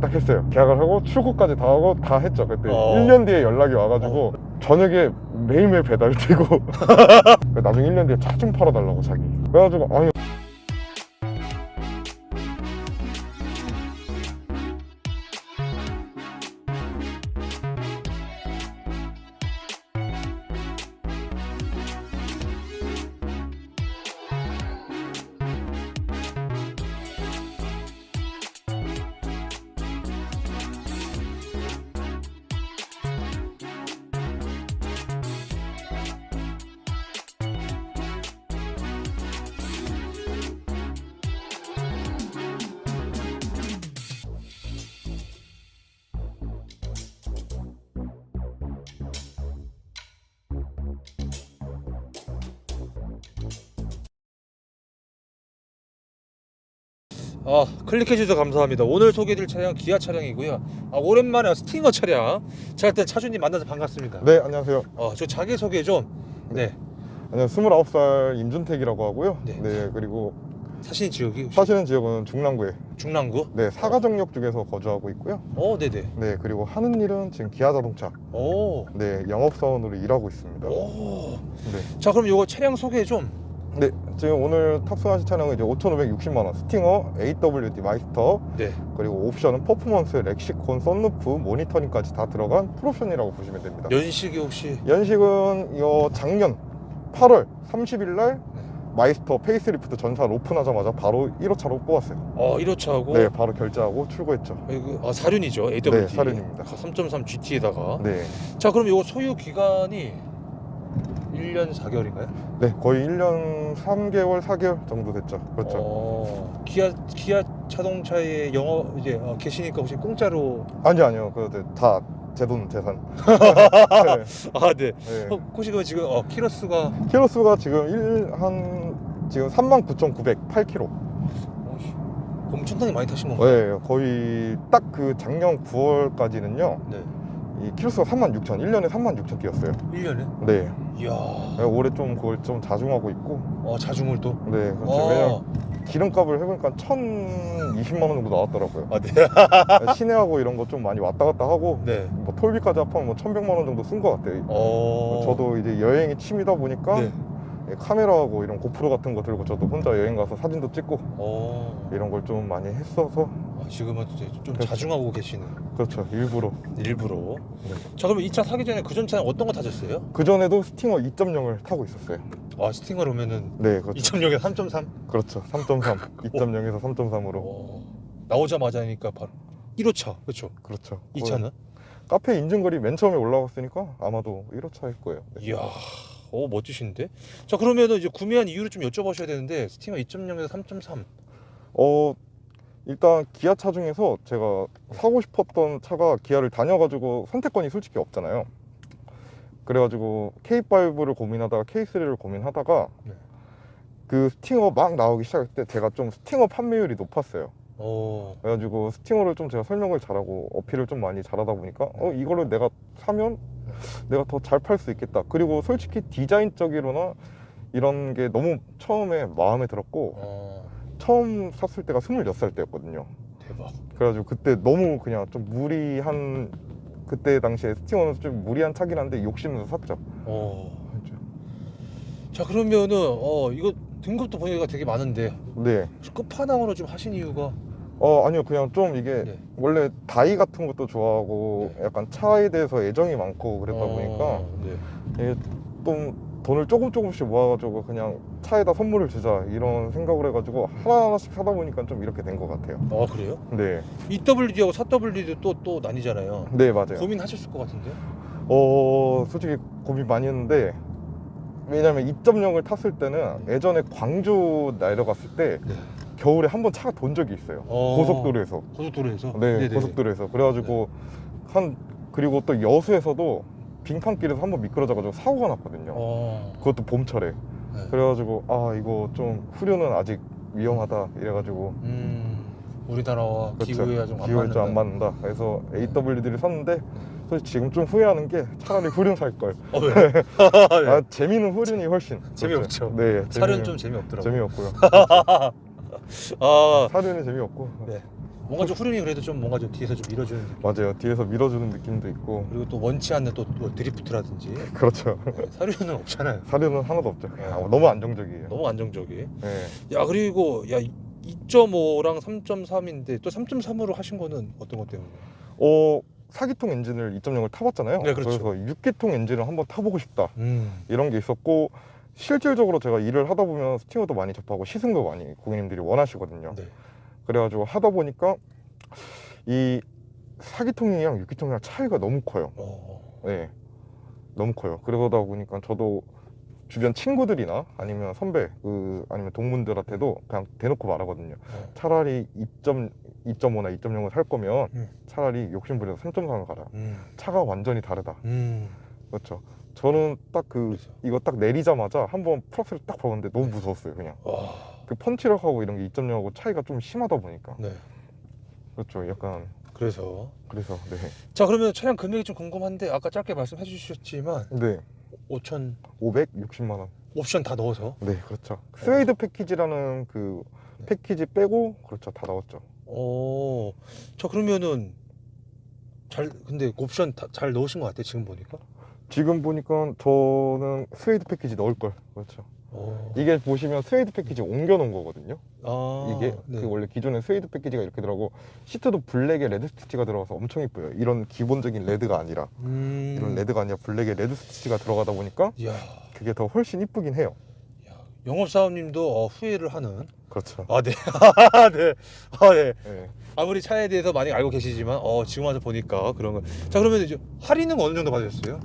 딱 했어요. 계약을 하고 출고까지 다 하고 다 했죠. 그때 1년 뒤에 연락이 와가지고 저녁에 매일매일 배달 뛰고 나중에 1년 뒤에 차 좀 팔아달라고 자기. 그래가지고 아니 클릭해주셔서 감사합니다. 오늘 소개해드릴 차량 기아 차량이고요. 오랜만에 스팅어 차량. 제가 그때 차주님 만나서 반갑습니다. 네 안녕하세요. 저 자기소개 좀. 네. 안녕하세요. 29살 임준택이라고 하고요. 네. 네 그리고 사시는 지역이 혹시? 사시는 지역은 중랑구에 중랑구? 네 사가정역 쪽에서 거주하고 있고요. 네네. 네 그리고 하는 일은 지금 기아 자동차 네 영업사원으로 일하고 있습니다. 네. 자, 그럼 요거 차량 소개 좀. 네, 지금 오늘 탑승하실 차량은 이제 5,560만원 스팅어 AWD 마이스터 네. 그리고 옵션은 퍼포먼스, 렉시콘, 썬루프, 모니터링까지 다 들어간 풀옵션이라고 보시면 됩니다. 연식이 혹시? 연식은 작년 8월 30일 날 마이스터 페이스리프트 전산 오픈하자마자 바로 1호차로 뽑았어요. 1호차하고? 네, 바로 결제하고 출고했죠. 사륜이죠. AWD. 네, 사륜입니다. 3.3 GT에다가. 네. 자, 그럼 요거 소유 기간이 1년 4개월인가요? 네, 거의 1년 3개월, 4개월 정도 됐죠. 그렇죠. 기아 자동차에 이제 계시니까 혹시 공짜로? 아니요. 다 제 돈 재산. 네. 네. 혹시 그 지금 키로수가? 키로수가 지금 지금 39,908km. 엄청나게 많이 타신 건가요? 네, 거의 딱 그 작년 9월까지는요. 네. 이 키로수가 36,000, 1년에 36,000 뛰었어요. 1년에? 네. 이야. 네, 올해 좀 그걸 좀 자중하고 있고. 자중을 또? 네, 그렇죠. 왜냐면 기름값을 해보니까 1,020만 원 정도 나왔더라고요. 네. 시내하고 이런 거 좀 많이 왔다 갔다 하고. 네. 뭐 톨비까지 합하면 뭐 1,100만 원 정도 쓴 것 같아요. 저도 이제 여행이 취미다 보니까. 네. 카메라하고 이런 고프로 같은 거 들고 저도 혼자 여행 가서 사진도 찍고 이런 걸 좀 많이 했어서 지금은 좀 그렇죠. 자중하고 계시는. 그렇죠. 일부러. 네. 자, 그러면 이 차 사기 전에 그전 차는 어떤 거 타셨어요? 그전에도 스팅어 2.0을 타고 있었어요. 스팅어로 오면은 네, 그렇죠. 2.0에서 3.3? 그렇죠. 3.3. 2.0에서 3.3으로. 나오자마자니까 바로 1호차. 그렇죠. 그렇죠. 이 차는? 카페 인증글이 맨 처음에 올라갔으니까 아마도 1호차일 거예요. 네. 이야. 멋지신데? 자, 그러면은 이제 구매한 이유를 좀 여쭤보셔야 되는데, 스팅어 2.0에서 3.3. 일단 기아 차 중에서 제가 사고 싶었던 차가 기아를 다녀가지고 선택권이 솔직히 없잖아요. 그래가지고 K5를 고민하다가 K3를 고민하다가 네. 그 스팅어 막 나오기 시작할 때 제가 좀 스팅어 판매율이 높았어요. 그래가지고 스팅어를 좀 제가 설명을 잘하고 어필을 좀 많이 잘하다 보니까 이거를 내가 사면 내가 더 잘 팔 수 있겠다. 그리고 솔직히 디자인적으로나 이런 게 너무 처음에 마음에 들었고 처음 샀을 때가 26살 때였거든요. 대박. 그래가지고 그때 너무 그냥 좀 무리한, 그때 당시에 스팅어는 좀 무리한 차긴 한데 욕심내서 샀죠. 자, 그러면은 이거 등급도 보니까 되게 많은데 네. 혹시 끝판왕으로 좀 하신 이유가? 아니요. 그냥 좀 이게 네. 원래 다이 같은 것도 좋아하고 네. 약간 차에 대해서 애정이 많고 그랬다 보니까 이게 좀 돈을 조금씩 모아가지고 그냥 차에다 선물을 주자 이런 생각을 해가지고 하나하나씩 사다 보니까 좀 이렇게 된 것 같아요. 그래요? 네. EWD하고 4WD도 또 나뉘잖아요. 네, 맞아요. 고민하셨을 것 같은데? 솔직히 고민 많이 했는데, 왜냐면 2.0을 탔을 때는 예전에 광주 내려갔을 때 네. 겨울에 한 번 차가 돈 적이 있어요. 고속도로에서. 네, 네네네. 고속도로에서. 그래가지고 그리고 또 여수에서도 빙판길에서 한 번 미끄러져가지고 사고가 났거든요. 그것도 봄철에. 네. 그래가지고 이거 좀 후륜은 아직 위험하다 이래가지고. 우리나라와 그렇죠. 기후에 좀 기후에 좀 안 맞는다. 그래서 AWD를 샀는데 솔직히 지금 좀 후회하는 게 차라리 후륜 살 걸. 왜? 네. 재미는 후륜이 훨씬 재미없죠. 네, 살은 좀 재미없더라고요. 재미없고요. 사륜이 재미없고. 네. 뭔가 좀 후륜이 그래도 좀 뭔가 좀 뒤에서 좀 밀어주는 느낌. 맞아요. 뒤에서 밀어주는 느낌도 있고. 그리고 또 원치 않는 또 드리프트라든지. 그렇죠. 네, 사륜은 없잖아요. 사륜은 하나도 없죠. 네. 너무 안정적이에요. 너무 안정적이. 네. 야 그리고 야 2.5랑 3.3인데 또 3.3으로 하신 거는 어떤 것 때문에? 4기통 엔진을 2.0을 타봤잖아요. 네, 그렇죠. 그래서 6기통 엔진을 한번 타보고 싶다. 이런 게 있었고, 실질적으로 제가 일을 하다 보면 스팅어도 많이 접하고 시승도 많이 고객님들이 원하시거든요. 네. 그래가지고 하다 보니까 이 4기통이랑 6기통이랑 차이가 너무 커요. 네, 너무 커요. 그러다 보니까 저도 주변 친구들이나 아니면 선배, 아니면 동문들한테도 그냥 대놓고 말하거든요. 차라리 2.5나 2.0을 살 거면 차라리 욕심부려서 3.3을 가라. 차가 완전히 다르다. 그렇죠. 저는 딱 이거 딱 내리자마자 한번 플러스를 딱 봐봤는데 너무 무서웠어요. 그냥 그 펀치력하고 이런 게 2.0하고 차이가 좀 심하다 보니까. 네. 그렇죠. 약간 그래서 네. 자 그러면 차량 금액이 좀 궁금한데 아까 짧게 말씀해 주셨지만 네. 560만 원. 옵션 다 넣어서. 네, 그렇죠. 스웨이드 패키지라는 그 패키지 빼고 그렇죠. 다 나왔죠. 자 그러면은 근데 옵션 다 잘 넣으신 것 같아요. 지금 보니까. 지금 보니까 저는 스웨이드 패키지 넣을 걸. 그렇죠. 이게 보시면 스웨이드 패키지 옮겨 놓은 거거든요. 이게 네. 원래 기존에 스웨이드 패키지가 이렇게 들어가고 시트도 블랙에 레드 스티치가 들어가서 엄청 이뻐요. 이런 기본적인 레드가 아니라 이런 레드가 아니라 블랙에 레드 스티치가 들어가다 보니까 이야. 그게 더 훨씬 이쁘긴 해요. 영업사원님도 후회를 하는. 그렇죠. 네. 네. 네. 네. 아무리 차에 대해서 많이 알고 계시지만 지금 와서 보니까 그런 거. 자 그러면 이제 할인은 어느 정도 받으셨어요?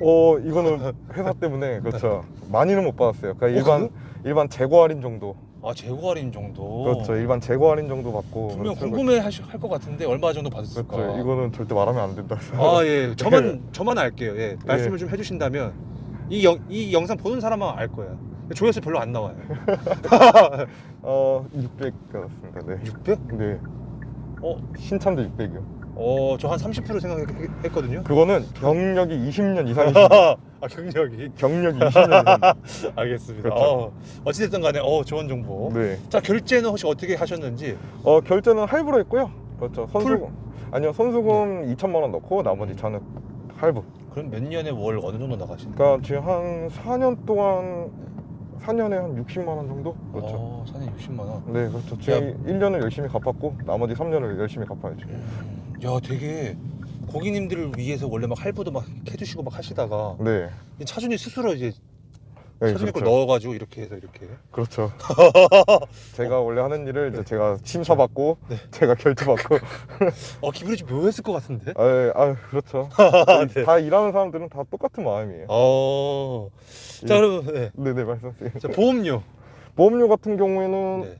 이거는 회사 때문에 그렇죠. 많이는 못 받았어요. 그러니까 일반 재고 할인 정도. 재고 할인 정도. 그렇죠. 일반 재고 할인 정도 받고. 분명 그렇죠. 궁금해 할 것 같은데 얼마 정도 받았을까? 그렇죠. 이거는 절대 말하면 안 된다. 해서. 예. 저만 알게요. 예. 말씀을 좀 해주신다면 이 영상 보는 사람만 알 거예요. 조회수 별로 안 나와요. 600 받았습니다. 네. 600? 네. 신차인데 600이요. 저 한 30% 생각했거든요. 그거는 경력이 20년 이상이십니다. 경력이. 경력이 20년 이상. 알겠습니다. 그렇죠. 어찌됐든 간에 좋은 정보. 네. 자 결제는 혹시 어떻게 하셨는지? 결제는 할부로 했고요. 그렇죠. 선수금 2천만 원 넣고 나머지 차는 할부. 그럼 몇 년에 월 어느 정도 나가시나요? 그러니까 지금 한 4년 동안 4년에 한 60만 원 정도? 그렇죠. 4년 60만 원. 네, 그렇죠. 지금 1년을 열심히 갚았고 나머지 3년을 열심히 갚아야죠. 야, 되게 고객님들을 위해서 원래 막 할부도 막 해주시고 막 하시다가 네. 차주님 스스로 이제 네, 차주님 걸 그렇죠. 넣어가지고 이렇게 해서 이렇게. 그렇죠. 제가 원래 하는 일을 이제 제가 심사받고 제가 결제받고. 기분이 좀 묘했을 것 같은데? 그렇죠. 네. 다 일하는 사람들은 다 똑같은 마음이에요. 자, 그러면 네네, 말씀하세요. 자, 보험료. 보험료 같은 경우에는 네.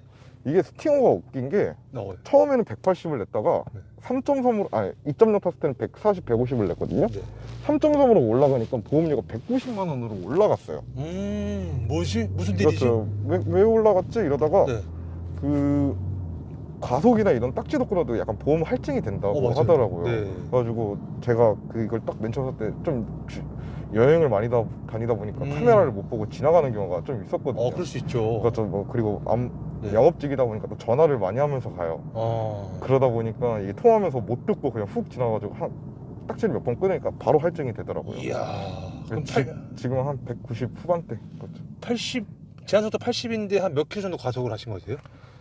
이게 스팅어가 웃긴 게 나와요. 처음에는 180을 냈다가 네. 3.3으로 2.0 탔을 때는 140, 150을 냈거든요. 네. 3.3으로 올라가니까 보험료가 190만 원으로 올라갔어요. 무슨 일이지? 그렇죠. 왜 올라갔지? 이러다가 네. 그 과속이나 이런 딱지도 끊어도 약간 보험 할증이 된다고 맞아요. 하더라고요. 네. 그래가지고 제가 이걸 딱 맨 처음 살 때 좀 여행을 많이 다니다 보니까 카메라를 못 보고 지나가는 경우가 좀 있었거든요. 그럴 수 있죠. 그렇죠. 그리고 네. 영업직이다 보니까 또 전화를 많이 하면서 가요. 그러다 보니까 이게 통화하면서 못 듣고 그냥 훅 지나가지고 딱지를 몇 번 끊으니까 바로 할증이 되더라고요. 이야. 그럼 지금 한 190 후반대. 그렇죠. 80 제한속도 80인데 한 몇 킬로 정도 과속을 하신 거세요?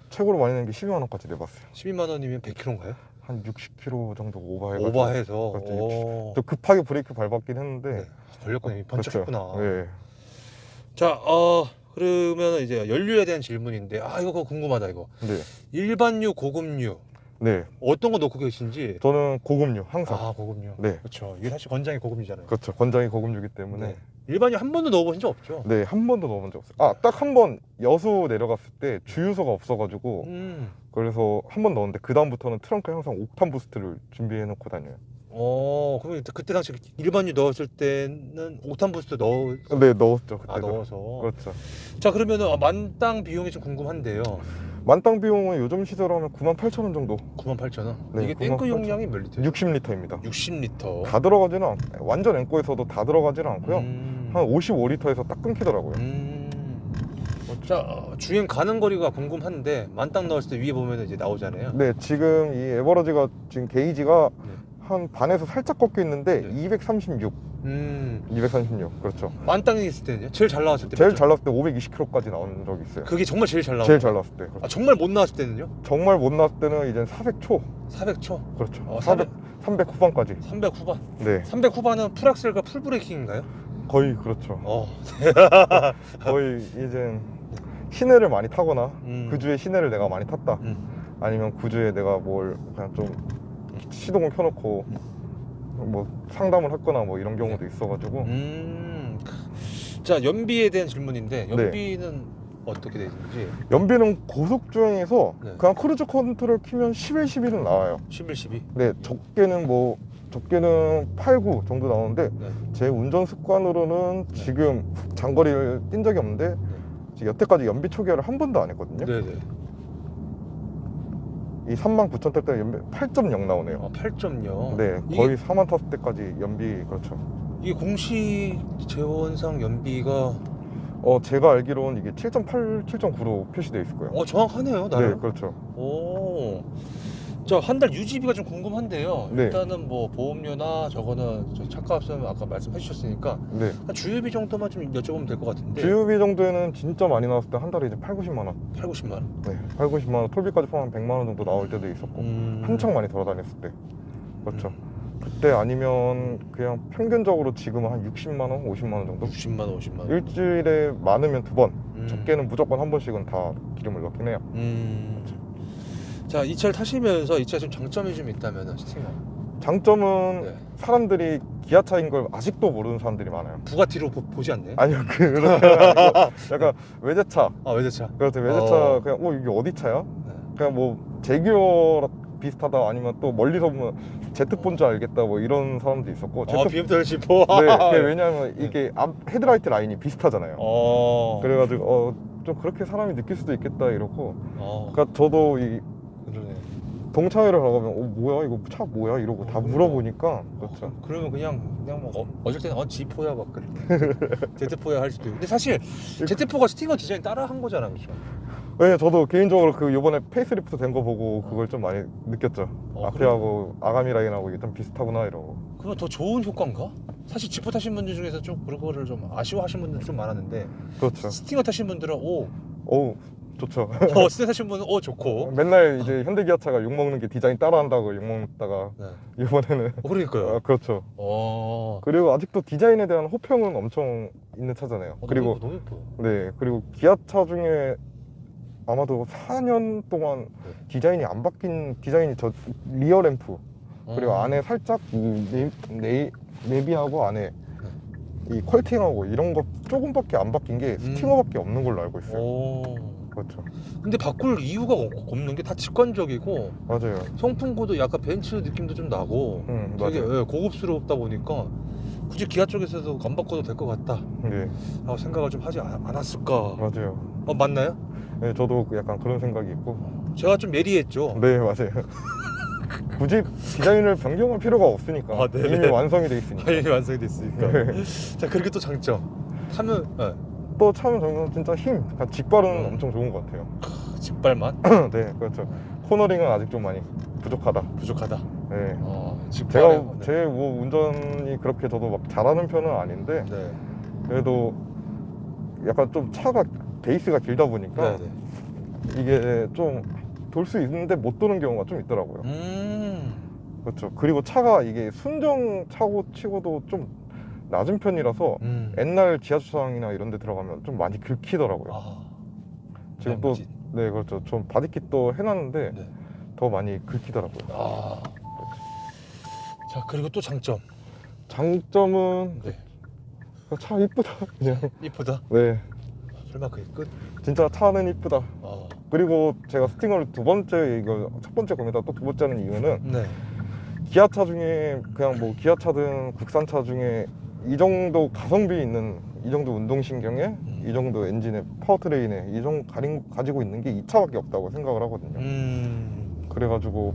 최고로 많이 낸 게 12만 원까지 내봤어요. 12만 원이면 100킬로인가요? 한 60km 정도 오버해가지고. 오버해서. 그렇죠. 저 급하게 브레이크 밟았긴 했는데. 네. 걸렸구나. 번쩍했구나. 그렇죠. 네. 자, 그러면 이제 연료에 대한 질문인데, 이거 궁금하다 이거. 네. 일반유, 고급유 네. 어떤 거 넣고 계신지. 저는 고급류 항상. 고급유. 네. 그렇죠. 이게 사실 권장이 고급유잖아요. 그렇죠. 권장이 고급류기 때문에. 네. 일반유 한 번도 넣어보신 적 없죠? 네, 한 번도 넣어본 적 없어요. 딱 한 번 여수 내려갔을 때 주유소가 없어가지고 그래서 한 번 넣었는데 그 다음부터는 트렁크에 항상 옥탄 부스트를 준비해 놓고 다녀요. 그럼 그때 당시 일반유 넣었을 때는 옥탄 부스트 네, 넣었죠. 그때. 넣어서. 그렇죠. 자, 그러면은 만땅 비용이 좀 궁금한데요. 만땅 비용은 요즘 시세로 하면 98,000원 정도. 98,000원. 네, 이게 탱크 용량이 몇 리터예요? 60리터입니다. 60리터. 다 들어가지는 완전 앵꼬에서도 다 들어가지는 않고요. 한 55리터에서 딱 끊기더라고요. 자, 주행 가는 거리가 궁금한데 만땅 넣었을 때 위에 보면 이제 나오잖아요. 네, 지금 이 에버러지가 지금 게이지가 네. 한 반에서 살짝 꺾여 있는데 네. 236, 236 그렇죠. 만땅에 있을 때는요? 제일 잘 나왔을 때 제일 맞죠? 잘 나왔을 때 520km까지 나온 적이 있어요. 그게 정말 제일 잘 나온 제일 거예요? 잘 나왔을 때. 그렇죠. 아, 정말 못 나왔을 때는요? 정말 못 나왔을 때는 이제 400초. 400초? 그렇죠. 400. 300 후반까지. 300 후반? 네, 300 후반은 풀악셀과 풀브레이킹인가요? 거의 그렇죠. 어. 거의 이제 시내를 많이 타거나 그 주에 시내를 내가 많이 탔다. 아니면 그 주에 내가 뭘 그냥 좀 시동을 켜놓고 뭐 상담을 했거나 뭐 이런 경우도 있어가지고. 자, 연비에 대한 질문인데 네. 연비는 어떻게 되는지. 연비는 고속 주행에서 네. 그냥 크루즈 컨트롤 키면 11, 12는 나와요. 11, 12? 네, 적게는 8, 9 정도 나오는데 네. 제 운전 습관으로는 지금 장거리를 뛴 적이 없는데 지금 여태까지 연비 초기화를 한 번도 안 했거든요. 네네. 이 39,000 탈 때 연비 8.0 나오네요. 아, 8.0. 네, 거의 4만 탔을 때까지 연비. 그렇죠. 이게 공식 재원상 연비가 제가 알기로는 이게 7.8, 7.9로 표시되어 있을 거예요. 정확하네요, 네, 나름. 그렇죠. 오. 자, 한 달 유지비가 좀 궁금한데요. 네. 일단은 뭐 보험료나 저거는 차값은 아까 말씀해 주셨으니까 네. 한 주유비 정도만 좀 여쭤보면 될 것 같은데. 주유비 정도에는 진짜 많이 나왔을 때 한 달에 이제 8, 90만 원. 8, 90만 원. 네, 8, 90만 원. 톨비까지 포함하면 100만 원 정도 나올 때도 있었고. 한창 많이 돌아다녔을 때. 그렇죠. 그때 아니면 그냥 평균적으로 지금 한 60만 원, 50만 원 정도? 60만 원, 50만 원. 일주일에 많으면 2번, 적게는 무조건 한 번씩은 다 기름을 넣긴 해요. 자, 이 차를 타시면서 이 차에 좀 장점이 좀 있다면 스팅어. 장점은 네. 사람들이 기아차인 걸 아직도 모르는 사람들이 많아요. 부가티로 보지 않네. 아니요, 그렇게 아니고 약간 외제차. 아, 외제차. 그렇죠. 외제차 그냥 이게 어디 차야? 네. 그냥 뭐 제규어 비슷하다 아니면 또 멀리서 보면 제트폰 줄 알겠다 뭐 이런 사람도 있었고. BMW G4. 네, 그게 왜냐면 이게 앞 헤드라이트 라인이 비슷하잖아요. 그래가지고 좀 그렇게 사람이 느낄 수도 있겠다 이러고. 그러니까 저도 이 그러네. 동차회를 가면 뭐야 이거 차 뭐야 이러고 다 물어보니까. 그렇죠. 그러면 그냥 뭐 어쩔 때는 G4야 막 그래. Z4야 할 수도 있고. 근데 사실 Z4가 스팅어 디자인 따라 한 거잖아, 그렇죠? 네, 저도 개인적으로 그 요번에 페이스리프트 된 거 보고 그걸 좀 많이 느꼈죠. 앞에하고 아가미 라인하고 이게 좀 비슷하구나 이러고. 그러면 더 좋은 효과인가? 사실 지프 타신 분들 중에서 좀 그거를 좀 아쉬워하신 분들 좀 많았는데. 그렇죠. 스팅어 타신 분들은 좋죠. 스팅어 타신 분은 좋고. 맨날 이제 현대기아차가 욕먹는 게 디자인 따라한다고 욕먹다가 이번에는 그러니까요. 그렇죠. 그리고 아직도 디자인에 대한 호평은 엄청 있는 차잖아요. 그리고 너무 예뻐요. 네, 그리고 기아차 중에 아마도 4년 동안 디자인이 안 바뀐 디자인이 저 리어 램프 그리고 안에 살짝 내비하고 안에 이 컬팅하고 이런 거 조금밖에 안 바뀐 게 스팅어밖에 없는 걸로 알고 있어요. 그렇죠. 근데 바꿀 이유가 없는 게 다 직관적이고. 맞아요. 성풍구도 약간 벤츠 느낌도 좀 나고. 되게 맞아요. 고급스럽다 보니까 굳이 기아 쪽에서도 안 바꿔도 될 것 같다 라고 생각을 좀 하지 않았을까. 맞아요. 맞나요? 네, 저도 약간 그런 생각이 있고. 제가 좀 예리했죠. 네, 맞아요. 굳이 디자인을 변경할 필요가 없으니까. 이미 완성이 돼 있으니까. 이미 완성이 됐으니까. 자, 그리고 또 장점 타면 또 차면 저는 진짜 힘, 직발은 엄청 좋은 것 같아요. 직발만? 네, 그렇죠. 코너링은 아직 좀 많이 부족하다. 네. 제가 제 뭐 운전이 그렇게 저도 막 잘하는 편은 아닌데 그래도 약간 좀 차가 베이스가 길다 보니까 이게 좀 돌 수 있는데 못 도는 경우가 좀 있더라고요. 그렇죠. 그리고 차가 이게 순정 차고 치고도 좀 낮은 편이라서 옛날 지하주차장이나 이런 데 들어가면 좀 많이 긁히더라고요. 지금 또 네, 그렇죠. 좀 바디킷도 해놨는데 더 많이 긁히더라고요. 자, 그리고 또 장점은 차 이쁘다 그냥. 이쁘다? 네, 설마 그게 끝? 진짜 차는 이쁘다. 그리고 제가 스팅어를 첫 번째 겁니다. 또 두 번째 하는 이유는 기아차 중에 그냥 뭐 기아차든 국산차 중에 이 정도 가성비 있는 이 정도 운동신경에 이 정도 엔진에 파워트레인에 이 정도 가지고 있는 게 이 차밖에 없다고 생각을 하거든요. 그래가지고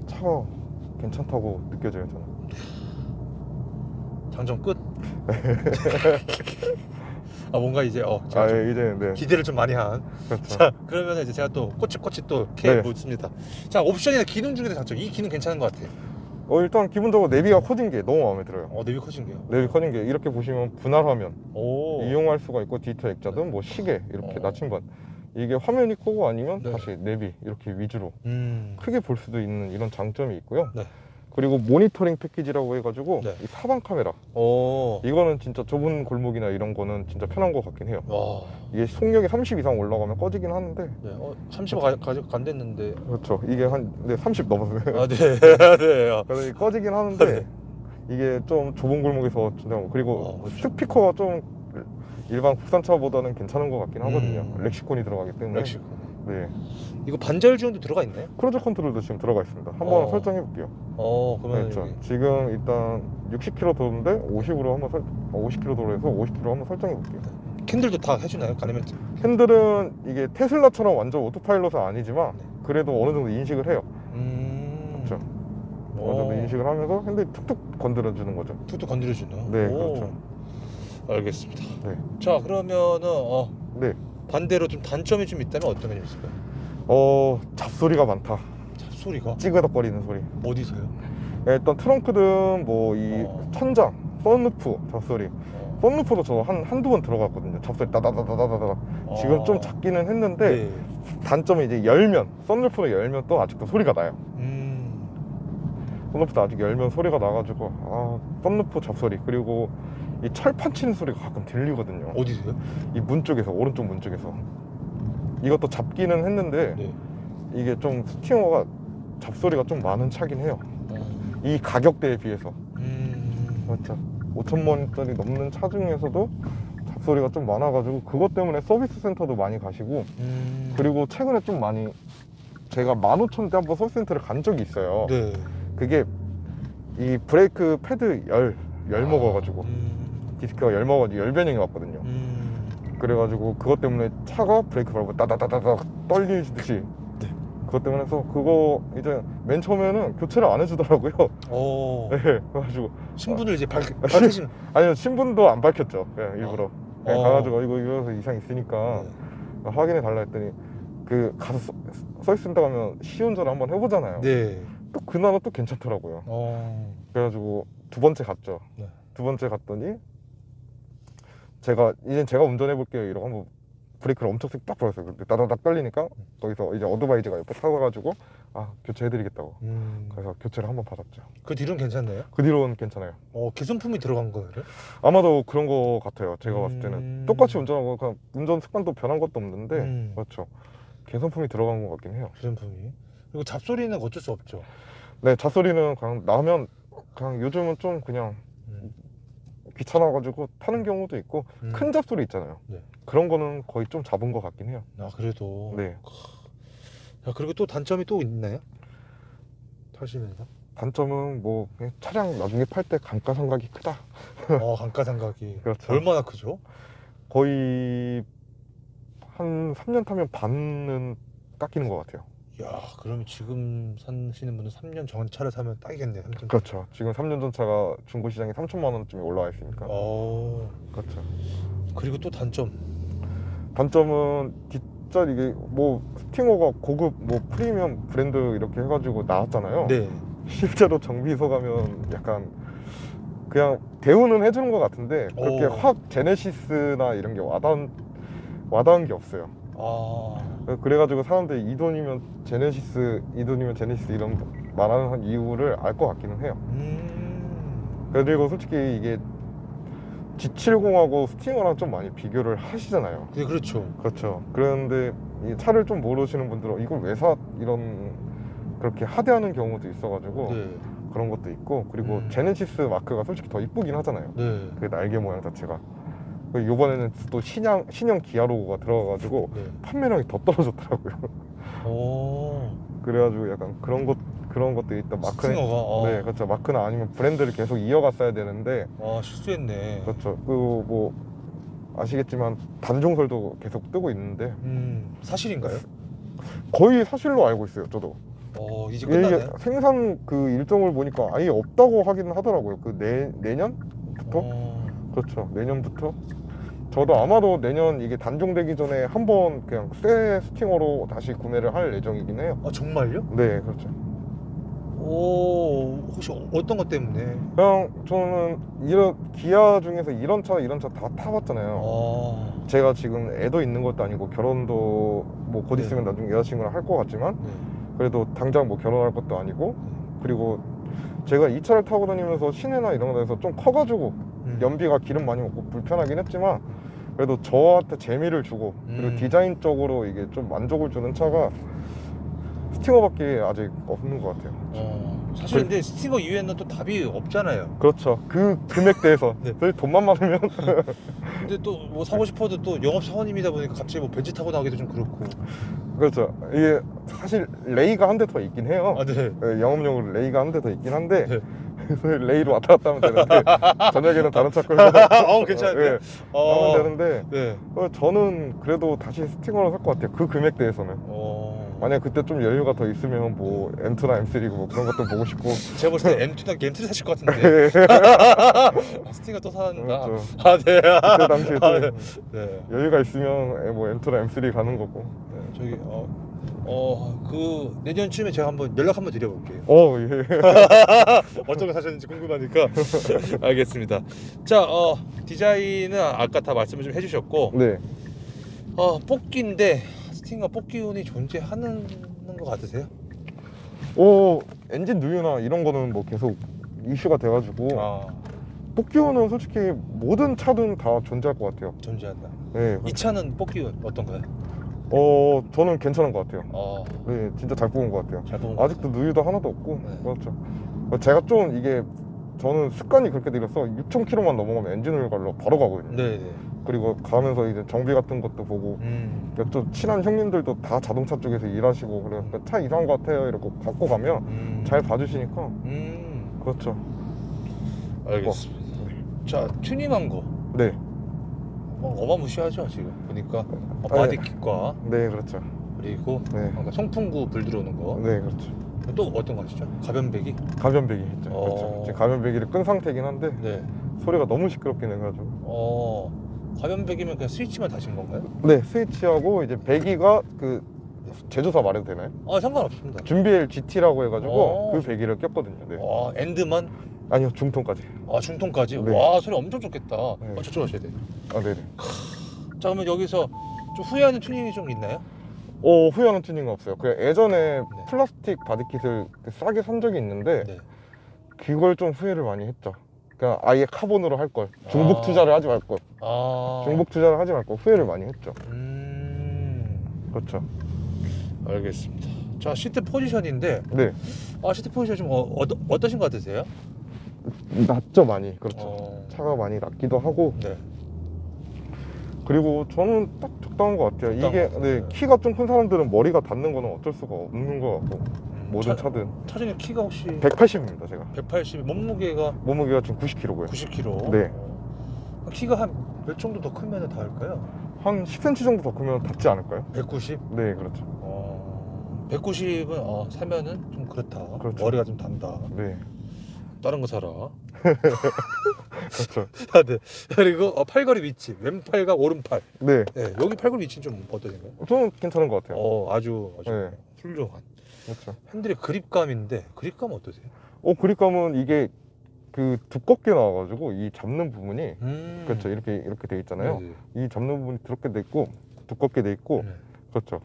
차가 괜찮다고 느껴져요, 저는. 장점 끝? 아 뭔가 이제 제가 좀 이제 네. 기대를 좀 많이 한. 그렇죠. 자 그러면 이제 제가 또 꼬치꼬치 또 이렇게 네. 묻습니다. 자 옵션이나 기능 중에서 장점, 이 기능 괜찮은 것 같아요. 일단 기본적으로 내비가 커진 게 너무 마음에 들어요. 내비 커진 게요. 내비 커진 게 이렇게 보시면 분할 화면 오. 이용할 수가 있고 디지털 액자든 뭐 시계 이렇게 나침반, 이게 화면이 크고 아니면 네. 다시 내비 이렇게 위주로 음. 크게 볼 수도 있는 이런 장점이 있고요. 네. 그리고 모니터링 패키지라고 해가지고 네. 이 사방 카메라, 오. 이거는 진짜 좁은 골목이나 이런 거는 진짜 편한 것 같긴 해요. 와. 이게 속력이 30 이상 올라가면 꺼지긴 하는데, 네. 30 간댔는데. 그렇죠. 이게 한 30 넘었어요. 아 네. 네. 그래서 이게 꺼지긴 하는데 이게 좀 좁은 골목에서 진짜, 그리고 스피커가 좀 일반 국산차보다는 괜찮은 것 같긴 하거든요. 렉시콘이 들어가기 때문에. 렉시콘. 네. 이거 반절 지원도 들어가 있나요? 크루즈 컨트롤도 지금 들어가 있습니다. 한번 설정해 볼게요. 그러면 그렇죠. 지금 일단 60km 도는데 50으로 한번 50km 도로에서 50km 한번 설정해 볼게요. 캔들도 다 해주나요? 가네멘트? 핸들은 이게 테슬라처럼 완전 오토파일럿은 아니지만 그래도 어느 정도 인식을 해요. 그렇죠. 어느 정도 인식을 하면서 핸들이 툭툭 건드려 주는 거죠. 툭툭 건드려주나? 네, 그렇죠. 알겠습니다. 네. 자 그러면은 네. 반대로 좀 단점이 좀 있다면 어떤 게 있을까요? 잡소리가 많다. 잡소리가? 찌그덕거리는 소리. 어디서요? 일단 트렁크든 뭐 이 천장, 썬루프 잡소리. 썬루프도 저 한두 번 들어갔거든요. 잡소리 따다다다다다다. 지금 좀 작기는 했는데 네. 단점은 이제 열면, 썬루프를 열면 또 아직도 소리가 나요. 썬루프도 아직 열면 소리가 나가지고 썬루프 잡소리, 그리고 이 철판 치는 소리가 가끔 들리거든요. 어디서요? 이 문 쪽에서, 오른쪽 문 쪽에서. 이것도 잡기는 했는데 네. 이게 좀 스팅어가 잡소리가 좀 많은 차긴 해요. 이 가격대에 비해서. 맞죠. 5천만 원짜리 넘는 차 중에서도 잡소리가 좀 많아가지고 그것 때문에 서비스 센터도 많이 가시고, 그리고 최근에 좀 많이, 제가 15,000원대 한번 서비스 센터를 간 적이 있어요. 네. 그게 이 브레이크 패드 열 먹어가지고 디스크가 열 먹어가지고 열 변형이 왔거든요. 그래가지고 그것 때문에 차가 브레이크 밟고 따다다다닥 떨리듯이. 네. 그것 때문에 해서 그거 이제 맨 처음에는 교체를 안 해주더라고요. 네, 그래가지고 신분을 이제 밝히신. 아니요, 신분도 안 밝혔죠. 그냥 일부러. 그냥 가가지고 이거 이상 있으니까 확인해 달라 했더니, 그 가서 서비스 센터 가면 시운전을 한번 해보잖아요. 네. 또 그나마 또 괜찮더라고요. 그래가지고 두 번째 갔죠. 네. 두 번째 갔더니 이젠 제가 운전해 볼게요 이러고 한번 브레이크를 엄청 세게 딱 밟았어요. 근데 따다닥 떨리니까 거기서 이제 어드바이즈가 옆에 타가지고 교체해드리겠다고. 그래서 교체를 한번 받았죠. 그 뒤로는 괜찮나요? 그 뒤로는 괜찮아요. 개선품이 들어간 거예요? 아마도 그런 거 같아요. 제가 봤을 때는 똑같이 운전하고 그냥 운전 습관도 변한 것도 없는데 그렇죠. 개선품이 들어간 것 같긴 해요. 개선품이. 그리고 잡소리는 어쩔 수 없죠. 네, 잡소리는 그냥 나면 그냥 요즘은 좀 그냥 귀찮아가지고 타는 경우도 있고, 큰 잡소리 있잖아요. 네. 그런 거는 거의 좀 잡은 것 같긴 해요. 그래도. 네. 그리고 또 단점이 또 있나요? 타시면서? 단점은 뭐 그냥 차량 나중에 팔 때 감가상각이 크다. 감가상각이. 그렇죠. 얼마나 크죠? 거의 한 3년 타면 반은 깎이는 것 같아요. 야, 그러면 지금 사시는 분은 3년 전 차를 사면 딱이겠네요. 3년. 그렇죠. 지금 3년 전 차가 중고시장에 3천만 원쯤에 올라와 있으니까. 그렇죠. 그리고 또 단점은 뒷자리, 이게 뭐 스팅어가 고급 뭐 프리미엄 브랜드 이렇게 해가지고 나왔잖아요. 네. 실제로 정비소 가면 약간 그냥 대우는 해주는 것 같은데 그렇게 확 제네시스나 이런 게 와닿은 게 없어요. 그래가지고 사람들이 이 돈이면 제네시스 이런 말하는 이유를 알 것 같기는 해요. 그리고 솔직히 이게 G70하고 스팅어랑 좀 많이 비교를 하시잖아요. 네, 그렇죠. 그렇죠. 그런데 이 차를 좀 모르시는 분들은 이걸 왜 사? 이런 그렇게 하대하는 경우도 있어가지고 그런 것도 있고, 그리고 제네시스 마크가 솔직히 더 이쁘긴 하잖아요. 그 날개 모양 자체가. 이번에는 또 신형 기아 로고가 들어가가지고 판매량이 더 떨어졌더라고요. 그래가지고 약간 그런 것도 있다. 마크는, 스팅어가. 네, 그렇죠. 마크는 아니면 브랜드를 계속 이어갔어야 되는데. 실수했네. 그렇죠. 그리고 뭐 아시겠지만 단종설도 계속 뜨고 있는데. 사실인가요? 거의 사실로 알고 있어요, 저도. 이제 끝나네. 이게 생산 그 일정을 보니까 아예 없다고 하긴 하더라고요. 그 내년부터? 그렇죠. 내년부터 저도 아마도 내년 이게 단종되기 전에 한번 그냥 새 스팅어로 다시 구매를 할 예정이긴 해요. 아 정말요? 네, 그렇죠. 오 혹시 어떤 것 때문에? 그냥 저는 이런 기아 중에서 이런 차 다 타봤잖아요. 아 제가 지금 애도 있는 것도 아니고 결혼도 뭐 곧 네. 있으면 나중에 여자친구랑 할 것 같지만 네. 그래도 당장 뭐 결혼할 것도 아니고, 그리고 제가 이 차를 타고 다니면서 시내나 이런 데서 좀 커가지고 연비가 기름 많이 먹고 불편하긴 했지만 그래도 저한테 재미를 주고 그리고 디자인적으로 이게 좀 만족을 주는 차가 스팅어밖에 아직 없는 것 같아요. 사실 근데 스팅어 이외에는 또 답이 없잖아요. 그렇죠. 그 금액대에서 네. 저희 돈만 많으면 근데 또 뭐 사고 싶어도 또 영업 사원님이다 보니까 갑자기 뭐 벤츠 타고 나가기도 좀 그렇고. 그렇죠. 이게 사실 레이가 한 대 더 있긴 해요. 아 네. 네, 영업용으로 레이가 한 대 더 있긴 한데 네. 그래서 레이로 왔다 갔다 하면 되는데 저녁에는 다른 차 끌고 괜찮은데. 네, 하면 되는데 네. 저는 그래도 다시 스팅어로 살 것 같아요. 그 금액대에서는. 만약 그때 좀 여유가 더 있으면 뭐 M2나 M3고 뭐 그런 것도 보고 싶고. 제가 봤을 때 M2나 M3 사실 것 같은데. 아, 스팅어 또 사는다. 그렇죠. 아 네. 그때 당시에 아, 좀 네. 여유가 있으면 뭐 M2나 M3 가는 거고. 네. 저기 그 내년쯤에 제가 한번 연락 한번 드려볼게요. 예. 어떤 거 사셨는지 궁금하니까. 알겠습니다. 자, 디자인은 아까 다 말씀을 좀 해주셨고, 네. 뽑기인데 스팅어 뽑기 운이 존재하는 것 같으세요? 엔진 누유나 이런 거는 뭐 계속 이슈가 돼가지고 뽑기호는 솔직히 모든 차든 다 존재할 것 같아요. 존재한다. 네. 이 차는 뽑기 운 어떤가요? 저는 괜찮은 것 같아요. 네, 진짜 잘 뽑은 것 같아요. 잘 뽑은 아직도 누유도 하나도 없고. 네. 그렇죠. 제가 좀 이게 저는 습관이 그렇게 들어서 6,000km만 넘어가면 엔진오일 갈러 바로 가거든요. 네네. 그리고 가면서 이제 정비 같은 것도 보고 그러니까 좀 친한 형님들도 다 자동차 쪽에서 일하시고 그러니까 차 이상한 것 같아요 이러고 갖고 가면 잘 봐주시니까. 그렇죠. 알겠습니다. 자, 튜닝한 거 네. 어마무시하죠 지금 보니까. 네. 바디킷과 네, 그렇죠. 그리고 네. 송풍구 불 들어오는 거. 네, 그렇죠. 또 어떤 거 하시죠? 가변배기? 가변배기 했죠. 그렇죠. 지금 가변배기를 끈 상태긴 한데 네. 소리가 너무 시끄럽긴 해가지고. 가변배기면 그냥 스위치만 다신 건가요? 네, 스위치하고 이제 배기가 그 제조사 말해도 되나요? 상관없습니다. 준비엘 GT라고 해가지고 그 오. 배기를 꼈거든요. 네. 엔드만? 아니요, 중통까지. 중통까지? 네. 와, 소리 엄청 좋겠다. 네. 저쪽 하셔야 돼요. 네네. 자, 그러면 여기서 좀 후회하는 튜닝이 좀 있나요? 후회하는 튜닝은 없어요. 그 예전에 플라스틱 바디킷을 싸게 산 적이 있는데 네. 그걸 좀 후회를 많이 했죠. 그냥 아예 카본으로 할 걸. 중복 투자를 하지 말 걸. 중복 투자를 하지 말 걸. 후회를 많이 했죠. 그렇죠. 알겠습니다. 자, 시트 포지션인데 네. 시트 포지션 좀 어떠신 것 같으세요? 낮죠, 많이. 그렇죠. 차가 많이 낮기도 하고. 네. 그리고 저는 딱 적당한 것 같아요. 적당한 이게 것 네, 같아요. 키가 좀 큰 사람들은 머리가 닿는 거는 어쩔 수가 없는 것 같고 모든 차든. 차주님 키가 혹시 180입니다, 제가. 180, 몸무게가 몸무게가 지금 90kg고요. 90kg. 네. 키가 한 몇 정도 더 크면 닿을까요? 한 10cm 정도 더 크면 닿지 않을까요? 190? 네, 그렇죠. 190은 사면은 좀 그렇다. 그렇죠. 머리가 좀 단다. 네. 다른 거 사라. 그렇죠. 네. 그리고 팔걸이 위치, 왼팔과 오른팔. 네. 네, 여기 팔걸이 위치는 좀 어떠신가요? 저는 괜찮은 것 같아요. 아주 네. 훌륭한. 그렇죠. 핸들의 그립감인데 그립감 어떠세요? 그립감은 이게 그 두껍게 나와가지고 이 잡는 부분이 그렇죠. 이렇게 돼 있잖아요. 네네. 이 잡는 부분이 두껍게 돼 있고 네. 그렇죠.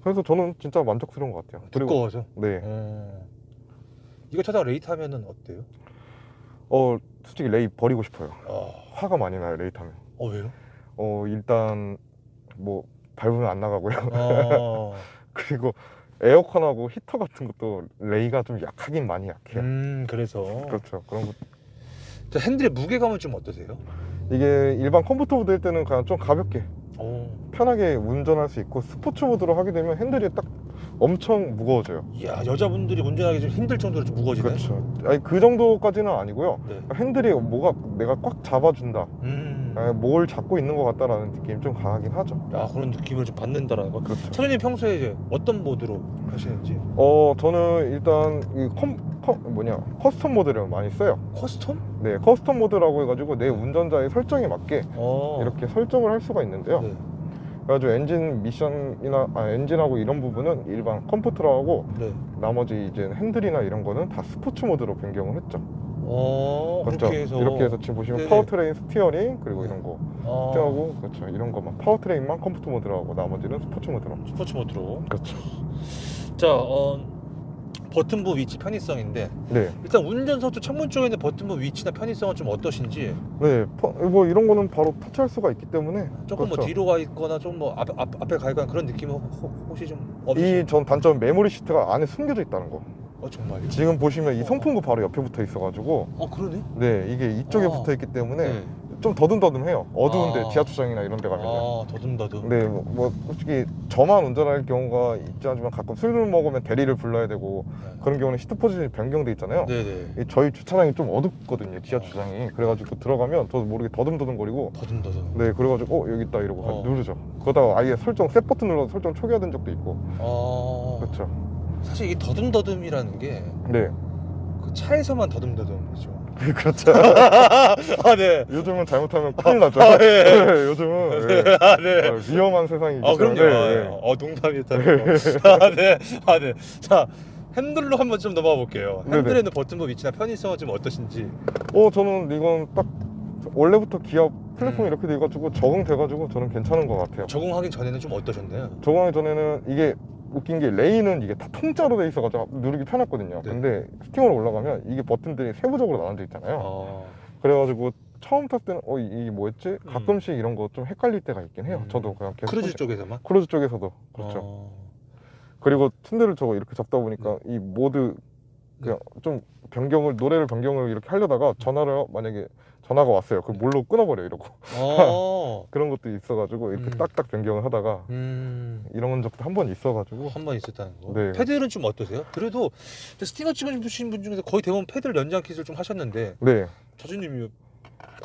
그래서 저는 진짜 만족스러운 것 같아요. 두꺼워서? 네. 이거 타다가 레이 타면은 어때요? 솔직히 레이 버리고 싶어요. 화가 많이 나요, 레이 타면. 왜요? 일단 뭐 밟으면 안 나가고요. 그리고 에어컨하고 히터 같은 것도 레이가 좀 약하긴 많이 약해요. 그래서. 그렇죠. 그런 것. 자, 핸들의 무게감은 좀 어떠세요? 이게 일반 컴포트 모드일 때는 그냥 좀 가볍게 편하게 운전할 수 있고 스포츠 모드로 하게 되면 핸들이 딱 엄청 무거워져요. 이야, 여자분들이 운전하기 좀 힘들 정도로 좀 무거워지네. 그렇죠. 아니 그 정도까지는 아니고요. 네. 핸들이 뭐가 내가 꽉 잡아준다. 뭘 잡고 있는 것 같다라는 느낌이 좀 강하긴 하죠. 그런 느낌을 좀 받는다라는 거. 그렇죠. 차주님 평소에 이제 어떤 모드로 하시는지? 저는 일단 이 커스텀 모드를 많이 써요. 커스텀? 네, 커스텀 모드라고 해가지고 내 운전자의 설정에 맞게 이렇게 이렇게 설정을 할 수가 있는데요. 네. 그래가지고 엔진 미션이나 엔진하고 이런 부분은 일반 컴포트로 하고 네. 나머지 이제 핸들이나 이런 거는 다 스포츠 모드로 변경을 했죠. 그렇게 해서 이렇게 해서 지금 보시면 네네. 파워트레인, 스티어링 그리고 이런 거 아, 스티어하고 그렇죠. 이런 것만 파워트레인만 컴포트 모드로 하고 나머지는 스포츠 모드로. 스포츠 모드로. 그렇죠. 자, 버튼부 위치 편의성인데 네, 일단 운전석 쪽 창문 쪽에 있는 버튼부 위치나 편의성은 좀 어떠신지? 네, 뭐 이런 거는 바로 터치할 수가 있기 때문에 조금 뭐 그렇죠. 뒤로 가 있거나 좀 뭐 앞에 가 있거나 그런 느낌은 혹시 좀 이 없으세요? 전 단점 메모리 시트가 안에 숨겨져 있다는 거. 정말요? 지금 보시면 이 송풍구 바로 옆에 붙어 있어가지고 그러네? 네, 이게 이쪽에 아. 붙어 있기 때문에 네. 좀 더듬더듬해요. 어두운데 아. 지하철장이나 이런 데 가면. 더듬더듬. 네, 뭐 솔직히 저만 운전할 경우가 있지 않지만 가끔 술을 먹으면 대리를 불러야 되고 그런 경우는 시트 포지션이 변경돼 있잖아요. 네네. 이 저희 주차장이 좀 어둡거든요, 지하주차장이. 그래가지고 들어가면 저도 모르게 더듬더듬거리고 더듬더듬. 네, 그래가지고 여기 있다 이러고 어. 누르죠. 그러다가 아예 설정 셋 버튼 눌러서 설정 초기화된 적도 있고. 그렇죠. 사실 이 더듬더듬이라는 게 네. 그 차에서만 더듬더듬이죠. 그렇죠. 네. 요즘은 잘못하면 큰일 나죠. 네. 네, 요즘은 네. 네. 위험한 세상이기 그럼요. 때문에. 네. 농담이었다. 네. 네. 자, 핸들로 한번 좀 넘어가 볼게요. 네네. 핸들에 있는 버튼부 위치나 편의성은 좀 어떠신지? 저는 이건 딱 원래부터 기아 플랫폼이 이렇게 돼가지고 적응돼가지고 저는 괜찮은 것 같아요. 적응하기 전에는 좀 어떠셨나요? 적응하기 전에는 이게 웃긴 게 레인은 이게 다 통짜로 돼 있어가지고 누르기 편했거든요. 네. 근데 스팅어로 올라가면 이게 버튼들이 세부적으로 나눠져 있잖아요. 그래가지고 처음 탔을 때는 이게 뭐였지? 가끔씩 이런 거 좀 헷갈릴 때가 있긴 해요. 저도 그냥 계속 크루즈 쪽에서만? 크루즈 쪽에서도 그렇죠. 그리고 튼대를 저거 이렇게 잡다 보니까 이 모드 그냥 좀 노래를 변경을 이렇게 하려다가 만약에 전화가 왔어요. 그럼 뭘로 끊어버려 이러고 그런 것도 있어가지고 이렇게 딱딱 변경을 하다가 이런 적도 한 번 있어가지고. 한 번 있었다는 거. 네. 패드는 좀 어떠세요? 그래도 스티커 찍으신 분 중에서 거의 대부분 패드를 연장 킷을 좀 하셨는데 네. 차주님이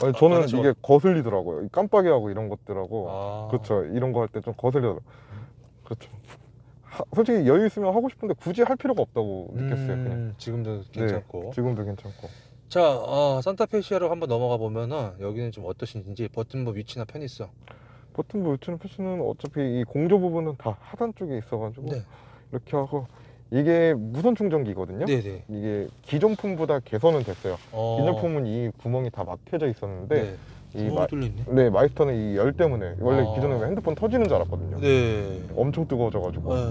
아니, 저는 하셔- 이게 거슬리더라고요. 이 깜빡이하고 이런 것들하고. 그렇죠. 이런 거 할 때 좀 거슬리더라고요. 그렇죠. 솔직히 여유 있으면 하고 싶은데 굳이 할 필요가 없다고 느꼈어요. 그냥. 지금도 괜찮고. 네, 지금도 괜찮고. 자, 산타페 시아로 한번 넘어가 보면은 여기는 좀 어떠신지 버튼부 위치나 편의성. 버튼부 위치는 패스는 어차피 이 공조 부분은 다 하단 쪽에 있어가지고 네. 이렇게 하고 이게 무선 충전기거든요. 네네. 이게 기존품보다 개선은 됐어요. 어, 기존품은 이 구멍이 다 막혀져 있었는데 네. 이 구멍이 뚫려있네. 네, 마이스터는 이 열 때문에 원래 아. 기존에 핸드폰 터지는 줄 알았거든요. 네. 엄청 뜨거워져가지고. 네.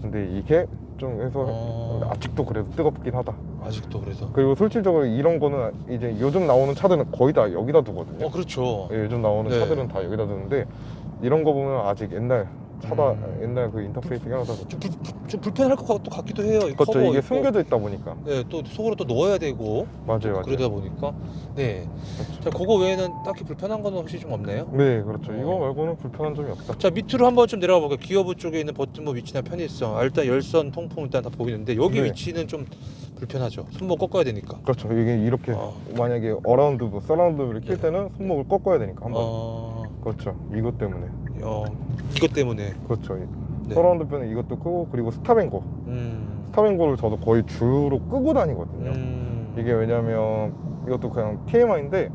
근데 이게 좀 해서 어. 아직도 그래도 뜨겁긴 하다. 아직도 그래서. 그리고 실질적으로 이런 거는 이제 요즘 나오는 차들은 거의 다 여기다 두거든요. 그렇죠. 예, 요즘 나오는 네. 차들은 다 여기다 두는데 이런 거 보면 아직 옛날 차다 옛날 그 네. 인터페이스가 하나 좀 불편할 것 같기도 해요. 이 그렇죠. 커버 이게 있고. 숨겨져 있다 보니까. 네, 또 속으로 또 넣어야 되고. 맞아요. 그러다 보니까. 네. 그렇죠. 자, 그거 외에는 딱히 불편한 건 혹시 좀 없나요? 네, 그렇죠. 어. 이거 말고는 불편한 점이 없다. 자, 밑으로 한번 좀 내려가 볼게요. 기어부 쪽에 있는 버튼부 위치나 편의성. 일단 열선 통풍 일단 다 보이는데 여기 네. 위치는 좀 불편하죠. 손목 꺾어야 되니까. 그렇죠. 이게 이렇게 만약에 어라운드, 서라운드를 킬 네. 때는 손목을 꺾어야 되니까 한번. 그렇죠. 이것 때문에. 이것 때문에. 그렇죠. 네. 서라운드 편은 이것도 끄고 그리고 스탑앤고. 스탑앤고를 저도 거의 주로 끄고 다니거든요. 이게 왜냐면 이것도 그냥 TMI인데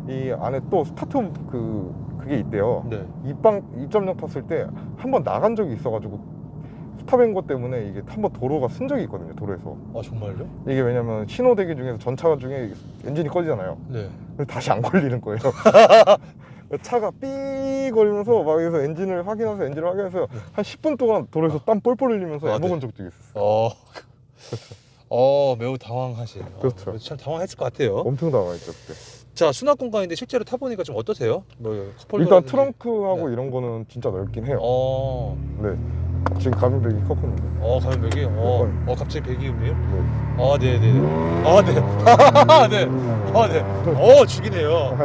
이 안에 또 스타트 그게 있대요. 네. 2.0 탔을 때 한 번 나간 적이 있어가지고 스탑앤고 때문에 이게 한 번 도로가 쓴 적이 있거든요. 도로에서. 정말요? 이게 왜냐면 신호 대기 중에서 전차 중에 엔진이 꺼지잖아요. 네. 그래서 다시 안 걸리는 거예요. 차가 삐 거리면서 막 여기서 엔진을 확인해서 한 10분 동안 도로에서 땀 뻘뻘 흘리면서 네. 애먹은 적도 있었어요. 매우 당황하신. 그렇죠. 참 당황했을 것 같아요. 엄청 당황했죠 그때. 자, 수납 공간인데 실제로 타보니까 좀 어떠세요? 일단 트렁크하고 이런 거는 진짜 넓긴 해요. 네. 지금 가격대기 컸거든요. 가면백이? 갑자기 배기 음네요? 네. 네네네. 네. 네. 죽이네요.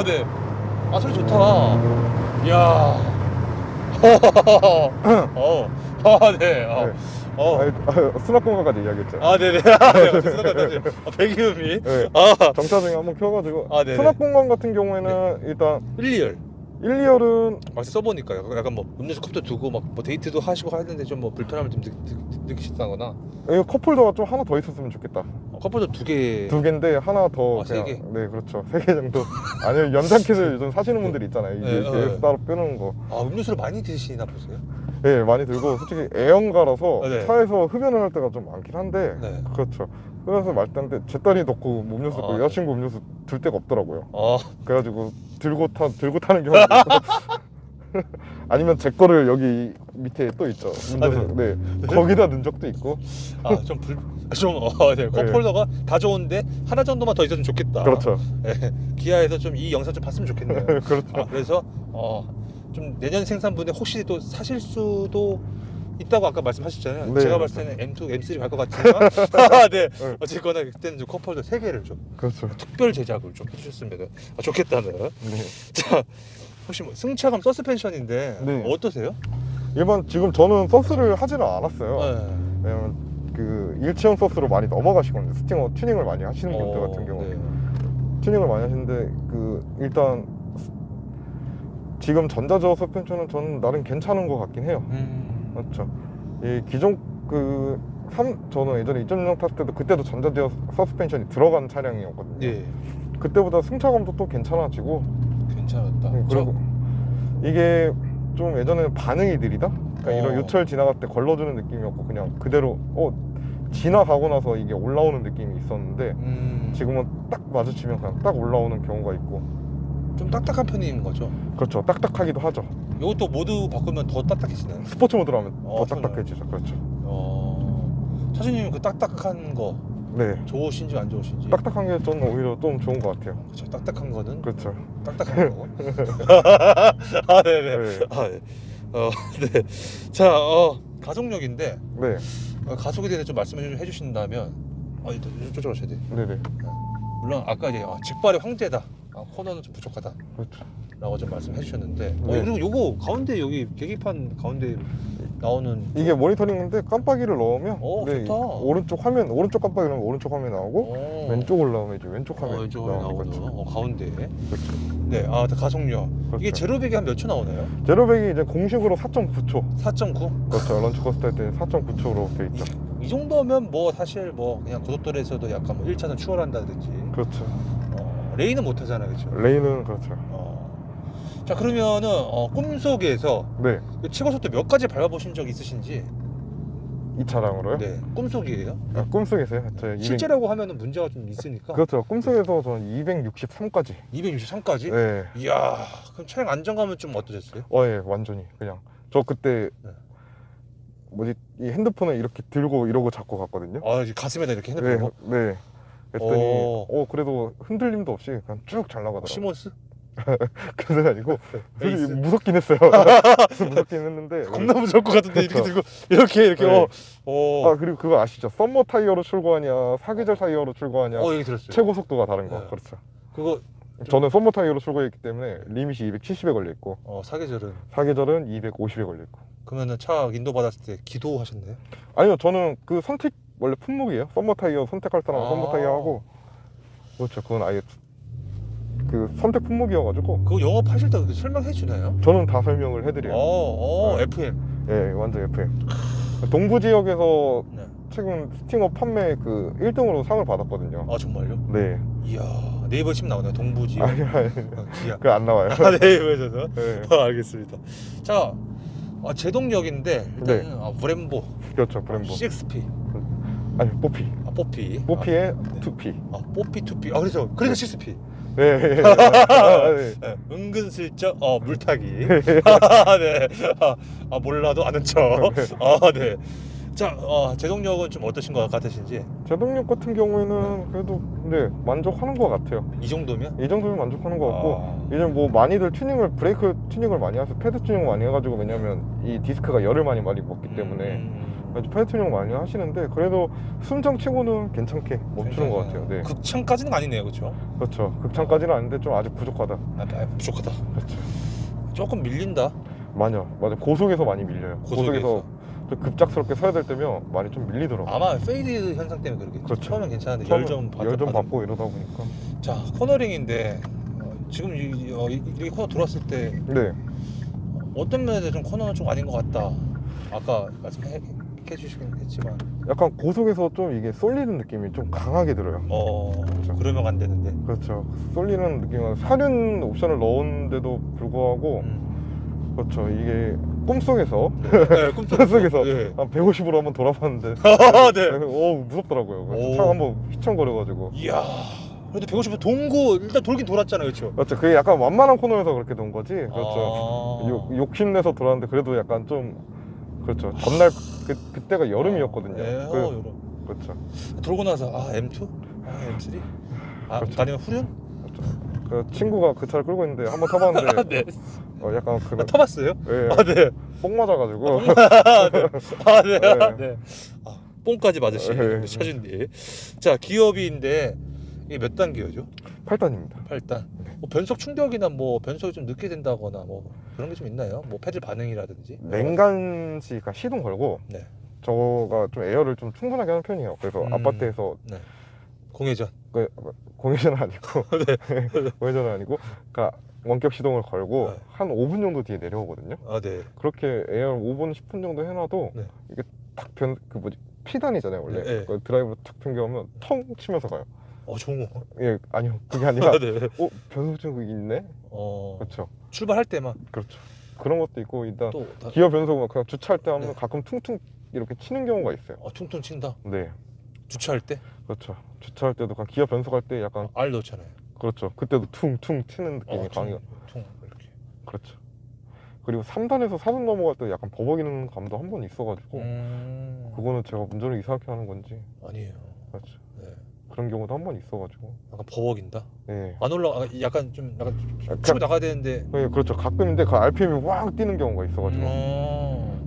네. 소리 좋다. 이야. 네. 네. 수납 공간까지 이야기했죠. 네네. 네. 배기음이. 네. 아, 정차등에 한번 켜가지고 네네. 수납 공간 같은 경우에는 일단 1, 1,2열은 써보니까 약간 뭐 음료수 컵도 두고 막 뭐 데이트도 하시고 하는데 좀 뭐 불편함을 좀 느끼셨다거나. 컵홀더가 좀 하나 더 있었으면 좋겠다. 컵홀더 2개. 2개인데 하나 더 세 그냥 개? 네 그렇죠. 3개 정도. 아니면 연장켓을 요즘 사시는 분들 있잖아요. 이게 따로 빼놓은 거. 음료수를 많이 드시나 보세요? 네 많이 들고 솔직히 애연가라서 네. 차에서 흡연을 할 때가 좀 많긴 한데 네. 그렇죠. 그래서 말단데 제 딸이 넣고 음료수 넣고 네. 여자친구 음료수 들 데가 없더라고요. 아, 그래가지고 들고 타는 경우도 있고 아니면 제 거를 여기 밑에 또 있죠. 운전석. 네. 거기다 넣은 적도 있고. 네. 컵홀더가 다 좋은데 하나 정도만 더 있었으면 좋겠다. 그렇죠. 네. 기아에서 좀 이 영상 좀 봤으면 좋겠네요. 그렇죠. 그래서 좀 내년 생산분에 혹시 또 사실 수도 있다고 아까 말씀하셨잖아요. 네, 제가 그렇죠. 봤을 때는 M2, M3 갈 것 같지만 네. 네. 어쨌거나 그때는 좀 컵홀더 3개를 좀 그렇죠. 특별 제작을 좀 해주셨으면 좋겠다는. 네. 자, 혹시 뭐 승차감 서스펜션인데 네. 어떠세요? 일반 지금 저는 서스를 하지는 않았어요. 네. 왜냐면 그 일체형 서스로 많이 넘어가시거든요. 스팅어 튜닝을 많이 하시는 분들 같은 경우 네. 튜닝을 많이 하시는데 그 일단 지금 전자제어 서스펜션은 저는 나름 괜찮은 것 같긴 해요. 그렇죠. 이 기존 저는 예전에 2.0 탔을 때도 그때도 전자제어 서스펜션이 들어간 차량이었거든요. 네. 그때보다 승차감도 또 괜찮아지고. 괜찮았다. 그리고 이게 좀 예전에는 반응이 느리다? 그러니까 이런 요철 지나갈 때 걸러주는 느낌이었고 그냥 그대로 지나가고 나서 이게 올라오는 느낌이 있었는데 지금은 딱 마주치면 그냥 딱 올라오는 경우가 있고. 좀 딱딱한 편인 거죠? 그렇죠. 딱딱하기도 하죠. 이것도 모두 바꾸면 더 딱딱해지나요? 스포츠 모드로 하면 더 정말. 딱딱해지죠. 그렇죠. 차주님은 그 딱딱한 거 네. 좋으신지 안 좋으신지? 딱딱한 게 저는 오히려 좀 좋은 것 같아요. 그렇죠. 딱딱한 거는 그렇죠. 딱딱한 거. 네네. 네. 네. 네. 자, 가속력인데 네. 가속에 대해서 좀 말씀을 좀 해주신다면 일단 이쪽으로 하셔야 돼요. 네네. 물론 아까 이제 직발의 황제다. 코너는 좀 부족하다. 그렇죠. 라고 좀 말씀해 주셨는데 네. 그리고 요거 가운데 여기 계기판 가운데 나오는 이게 모니터링인데 깜빡이를 넣으면 좋다. 오른쪽 깜빡이 넣으면 오른쪽 화면 나오고 왼쪽을 넣으면 이제 왼쪽 화면 왼쪽으로 나오는 거죠. 가운데. 그렇죠. 네, 가속력. 그렇죠. 이게 제로백이 한 몇 초 나오나요? 제로백이 이제 공식으로 4.9초. 4.9? 그렇죠. 런치 코스트 할 때 4.9초로 돼 있죠. 이 정도면 뭐 사실 뭐 그냥 고속도로에서도 약간 뭐 1차선 추월한다든지 그렇죠. 레인은 못 하잖아요, 그렇죠? 레인은 그렇죠. 자, 그러면은 꿈속에서 네. 최고 속도 몇 가지 밟아보신 적 있으신지? 이 차량으로요? 네, 꿈속이에요? 꿈속에서요? 실제라고 하면은 문제가 좀 있으니까. 그렇죠. 꿈속에서 저는 263까지. 263까지? 네. 이야, 그럼 차량 안정감은 좀 어떠셨어요? 예, 완전히 그냥. 저 그때 네. 이 핸드폰을 이렇게 들고 이러고 잡고 갔거든요. 이제 가슴에다 이렇게 핸드폰 네. 그랬더니 그래도 흔들림도 없이 그냥 쭉 잘 나가더라고요. 시몬스? 그게 아니고 베이스? 솔직히 무섭긴 했어요. 무섭긴 했는데 겁나 무서울 것 같은데 이렇게 그렇죠. 들고 이렇게 네. 어. 그리고 그거 아시죠? 썸머 타이어로 출고하냐 사계절 타이어로 출고하냐 얘기 들었어요. 최고 속도가 다른 거. 네. 그렇죠. 그거 저는 썸머 타이어로 출고했기 때문에 리밋이 270에 걸려 있고 사계절은 사계절은 250에 걸려 있고. 그러면은 차 인도 받았을 때 기도하셨나요? 아니요, 저는 그 선택 원래 품목이에요. 썸머 타이어 선택할 사람은 썸머 타이어 하고. 그렇죠. 그건 아예 그 선택 품목이어가지고 그거 영업하실 때 설명해 주나요? 저는 다 설명을 해드려요. 네. FM. 예, 완전 FM. 동부 지역에서 네. 최근 스팅어 판매 그 1등으로 상을 받았거든요. 정말요? 네. 이야, 네이버 침 나오네요. 동부지역. 아니, 기아. 그거 안 나와요. 네이버에서도. 네. 알겠습니다. 자, 제동력인데 일단 네. 브렘보. 그렇죠, 브렘보. CXP. 아니, 뽀피. 뽀피. 뽀피의 네. 2P. 뽀피 2P. 그래서 네. CXP. 네. 네. 네, 은근슬쩍 물타기. 네. 몰라도 아는 척. 네. 자, 제동력은 좀 어떠신 것 같으신지? 제동력 같은 경우에는 그래도 만족하는 것 같아요. 이 정도면? 이 정도면 만족하는 것 같고 이제 뭐 많이들 브레이크 튜닝을 많이 해서 패드 튜닝을 많이 해가지고 왜냐면 이 디스크가 열을 많이 먹기 때문에 패드 튜닝을 많이 하시는데 그래도 순정 치고는 괜찮게 멈추는 것 같아요. 네. 극창까지는 아니네요, 그렇죠? 그렇죠. 극창까지는 아닌데 좀 아직 부족하다. 부족하다. 그렇죠. 조금 밀린다. 맞아. 고속에서 많이 밀려요. 고속에서 좀 급작스럽게 서야 될 때면 많이 좀 밀리더라고요. 아마 페이드 현상 때문에 그러겠죠. 그렇죠. 처음엔 괜찮은데 열좀 받고 이러다 보니까. 자, 코너링인데 지금 이 코너 들어왔을 때 네. 어떤 면에서 좀 코너는 좀 아닌 것 같다. 아까 말씀해 주시긴 했지만 약간 고속에서 좀 이게 쏠리는 느낌이 좀 강하게 들어요. 그렇죠. 그러면 안 되는데. 그렇죠. 쏠리는 느낌은 사륜 옵션을 넣었는데도 불구하고 그렇죠. 이게 꿈속에서 네, 꿈속에서 네. 한 150으로 한번 돌아봤는데 네. 무섭더라고요. 오. 차 한번 휘청거려가지고. 이야. 그래도 150은 동구 일단 돌긴 돌았잖아요, 그렇죠? 그렇죠. 그게 약간 완만한 코너여서 그렇게 돈 거지. 그렇죠. 욕심내서 돌았는데 그래도 약간 좀 그렇죠. 전날 그때가 여름이었거든요. 네, 여름. 그렇죠. 돌고 나서 M2? M3? 그렇죠. 아니면 후륜? 그 친구가 그 차를 끌고 있는데 한번 타봤는데 네. 약간 그런 타봤어요? 예, 네. 뽕 맞아가지고 네. 네. 네. 뽕까지 맞으신 네. 차준님. 자, 기어비인데 이게 몇 단 기어죠? 8단입니다. 8단. 뭐 변속 충격이나 뭐 변속이 좀 늦게 된다거나 뭐 그런 게 좀 있나요? 뭐 페달 반응이라든지. 냉간시 그러니까 시동 걸고 네. 저가 좀 에어를 좀 충분하게 하는 편이에요. 그래서 아파트에서 네. 공회전. 공회전은 아니고 공회전은 아니고 그러니까 원격 시동을 걸고 네. 한 5분 정도 뒤에 내려오거든요. 네. 그렇게 에어 5분 10분 정도 해놔도 네. 이게 딱 피단이잖아요 원래. 네. 그 드라이브로 탁 변경하면 텅 치면서 가요. 좋은 거. 예, 아니요 그게 아니라 네. 변속 있네. 그렇죠. 출발할 때만. 그렇죠. 그런 것도 있고 일단 또 기어 변속은 그냥 주차할 때 하면 네. 가끔 퉁퉁 이렇게 치는 경우가 있어요. 퉁퉁 친다. 네, 주차할 때? 그렇죠. 주차할 때도 그냥 기어 변속할 때 약간 알 넣잖아요. 그렇죠. 그때도 퉁퉁 치는 느낌이 강해요. 퉁 이렇게. 그렇죠. 그리고 3단에서 4단 넘어갈 때 약간 버벅이는 감도 한 번 있어가지고 그거는 제가 운전을 이상하게 하는 건지 아니에요. 그렇죠. 네. 그런 경우도 한 번 있어가지고. 약간 버벅인다. 네. 안 올라. 약간 치고 나가야 되는데. 네, 그렇죠. 가끔인데 그 RPM이 확 뛰는 경우가 있어가지고.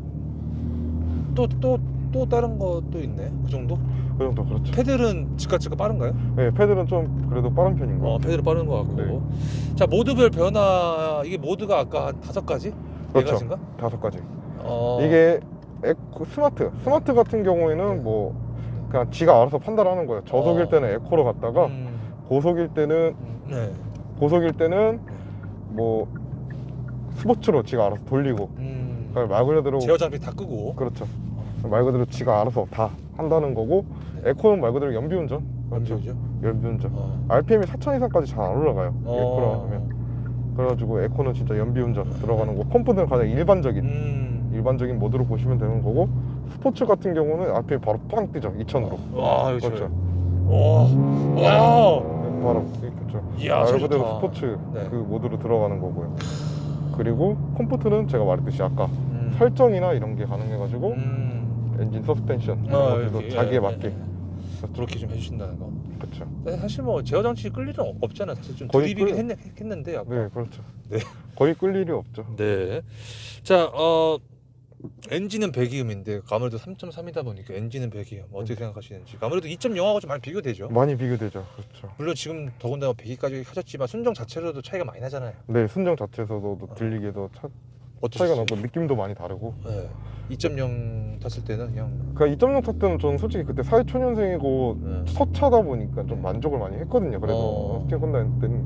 또 다른 것도 있네. 그 정도? 그 정도 그렇죠. 페들은 즉각 빠른가요? 네, 패들은 좀 그래도 빠른 편인 것 같아요. 페들은 빠른 것 같고. 네. 자, 모드별 변화. 이게 모드가 아까 한 5가지? 그렇죠. 4가지인가? 5가지. 이게 이게 스마트 같은 경우에는 네. 뭐 그냥 지가 알아서 판단하는 거예요. 저속일 때는 에코로 갔다가 고속일 때는 뭐 스포츠로 지가 알아서 돌리고 그러니까 말 그대로 제어 장비 다 끄고. 그렇죠. 말 그대로 지가 알아서 다 한다는 거고 네. 에코는 말 그대로 연비운전. 그렇죠. 연비운전. RPM이 4000 이상까지 잘 안 올라가요. 에코로 하면. 그래가지고 에코는 진짜 연비운전 들어가는 거. 컴포트는 가장 일반적인 모드로 보시면 되는 거고 스포츠 같은 경우는 RPM 바로 빵 뛰죠. 2000으로. 그렇죠. 바로 그렇죠. 이야, 말 저 그대로 좋다. 스포츠 네. 그 모드로 들어가는 거고요. 그리고 컴포트는 제가 말했듯이 아까 음. 설정이나 이런 게 가능해가지고 엔진 서스펜션 이런 것들도 이렇게, 자기에 맞게 그렇게 좀 해주신다는 거. 그렇죠. 근데 사실 뭐 제어 장치 끌 일은 없잖아. 사실 좀 거의 드립이긴 했는데 아까. 네, 그렇죠. 네. 거의 끌 일이 없죠. 네. 자, 엔진은 배기음인데 아무래도 3.3이다 보니까 엔진은 배기음 어떻게 생각하시는지. 아무래도 2.0하고 좀 많이 비교되죠. 많이 비교되죠. 그렇죠. 물론 지금 더군다나 배기까지 하셨지만 순정 자체로도 차이가 많이 나잖아요. 네, 순정 자체에서도 들리기도 차이가 나고 느낌도 많이 다르고. 네. 2.0 탔을 때는 그냥 그러니까 2.0 탔 때는 저는 솔직히 그때 사회초년생이고 서차다 보니까 좀 만족을 많이 했거든요. 그래도 스팅 혼다 때는.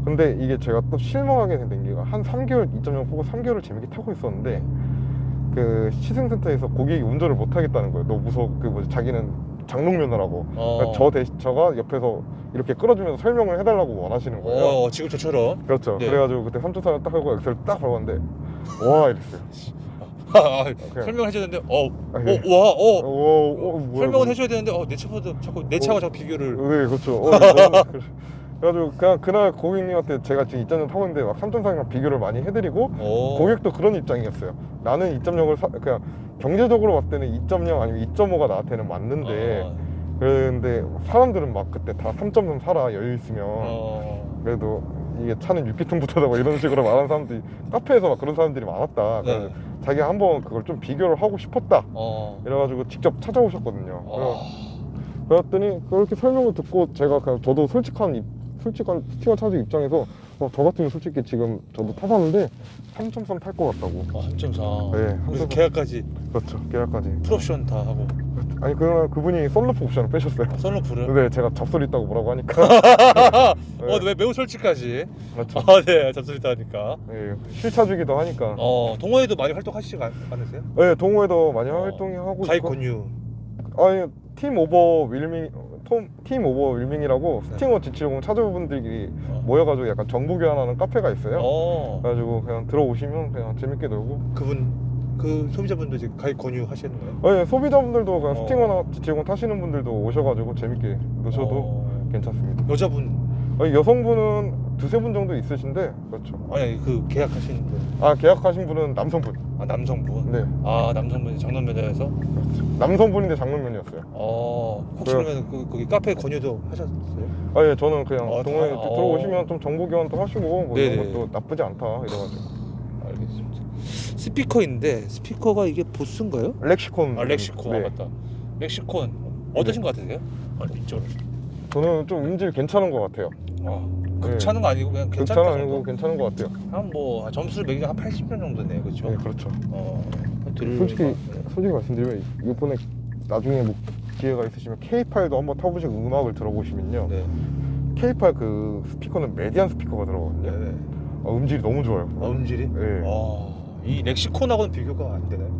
근데 이게 제가 또 실망하게 된 게 한 3개월 2.0 보고 3개월을 재밌게 타고 있었는데 그 시승센터에서 고객이 운전을 못 하겠다는 거예요. 너무 무서워. 자기는 장롱면허라고. 그러니까 저가 옆에서 이렇게 끌어주면서 설명을 해달라고 원하시는 거예요. 지금 저처럼. 그렇죠. 네. 그래가지고 그때 3.4를 딱 하고 엑셀 딱 밟았는데 와 이랬어요. 설명을 해줘야 되는데 뭐야, 설명은 해줘야 되는데 내 차가 자꾸 비교를. 네, 그렇죠. 그래가지고 그냥 그날 고객님한테 제가 지금 2.0 타고 있는데 막 3.4랑 비교를 많이 해드리고 고객도 그런 입장이었어요. 나는 2.0을 그냥 경제적으로 봤을 때는 2.0 아니면 2.5가 나한테는 맞는데 그런데 사람들은 막 그때 다 3.3 사라 여유 있으면 그래도 이게 차는 6기통 부터다고 이런 식으로 말하는 사람들이 카페에서 막 그런 사람들이 많았다. 그래서 자기가 한번 그걸 좀 비교를 하고 싶었다. 이래가지고 직접 찾아오셨거든요. 그랬더니 그렇게 설명을 듣고 제가 그냥 저도 솔직한 스팅어 차주 입장에서 저 같으면 솔직히 지금 저도 타봤는데 3.3 탈 것 같다고. 3.4. 네, 그래서 계약까지. 그렇죠. 계약까지. 풀옵션 다 하고. 아니 그분이 썬루프 옵션을 빼셨어요. 썬루프를. 근데 제가 잡소리 있다고 뭐라고 하니까. 왜 매우 솔직하지? 맞죠. 네, 잡소리 있다니까. 예, 실차주기도 하니까. 동호회도 많이 활동하시지 않으세요? 네, 동호회도 많이 활동하고 가입 있고. 권유. 아니 팀 오버 윌밍이라고 스팅어 지치공 차주분들이 모여가지고 약간 정보 교환하는 카페가 있어요. 그래가지고 그냥 들어오시면 그냥 재밌게 놀고. 그 소비자분도 이제 가입 권유 하시는 거예요? 네, 소비자분들도 그냥 스팅어나 지치공 타시는 분들도 오셔가지고 재밌게 노셔도 괜찮습니다. 여자분? 아니, 여성분은 두세 분 정도 있으신데. 그렇죠. 아니 그 계약하신 분. 계약하신 분은 남성분. 남성분? 네. 남성분이 장롱면허여서? 남성분인데 장롱면이었어요. 혹시 그러면 거기 카페 권유도 하셨어요? 예, 저는 그냥 동호회 들어오시면 좀 정보 교환도 하시고 뭐 네네. 이런 것도 나쁘지 않다 이래가지고. 알겠습니다. 스피커인데 스피커가 이게 보스인가요? 렉시콘. 렉시콘. 네. 맞다. 렉시콘 어떠신 것 같으세요? 이쪽으로. 저는 좀 음질 괜찮은 것 같아요. 괜찮은 거 아니고 그냥 괜찮다 괜찮은 정도? 아니고 괜찮은 것 같아요. 한 점수를 매기면 한 80점 정도네요, 그렇죠? 네, 그렇죠. 솔직히 말씀드리면 이번에 나중에 뭐 기회가 있으시면 K8도 한번 타보시고 음악을 들어보시면요. 네. K8 그 스피커는 메디안 스피커가 들어가거든요. 네. 음질이 너무 좋아요. 음질이? 네. 이 렉시콘하고는 비교가 안 되나요?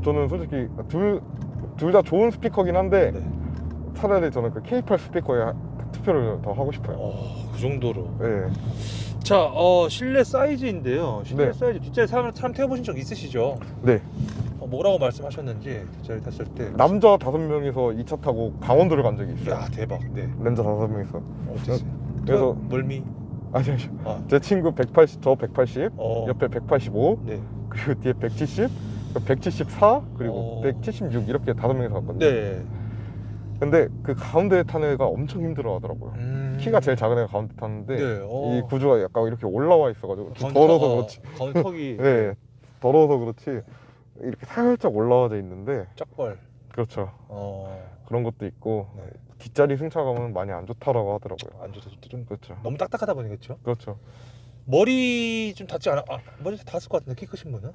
저는 솔직히 둘 다 좋은 스피커긴 한데 네. 차라리 저는 그 K8 스피커에 투표를 더 하고 싶어요. 그 정도로. 네. 자, 실내 사이즈인데요. 실내 네. 사이즈 뒷자리 사람 태워보신 적 있으시죠? 네. 뭐라고 말씀하셨는지 뒷자리 탔을 때. 남자 5명이서 2차 타고 강원도를 간 적이 있어요. 야, 대박. 네. 남자 5명이서. 어땠어요? 그래서 멀미. 아니 제 친구 180, 저 180, 옆에 185, 네. 그리고 뒤에 170, 174, 그리고 176 이렇게 5명이서 갔거든요. 네. 근데 그 가운데 타는 애가 엄청 힘들어 하더라고요. 키가 제일 작은 애가 가운데 탔는데 네. 이 구조가 약간 이렇게 올라와 있어가지고 좀 더러워서 그렇지. 가운데 턱이. 네, 더러워서 그렇지 이렇게 살짝 올라와져 있는데. 짝벌. 그렇죠. 그런 것도 있고. 네. 뒷자리 승차감은 많이 안 좋다라고 하더라고요. 안 좋다. 좀 그렇죠. 너무 딱딱하다 보니겠죠. 그렇죠. 머리 좀 닿지 않아? 머리 닿았을 것 같은데 키 크신 분은?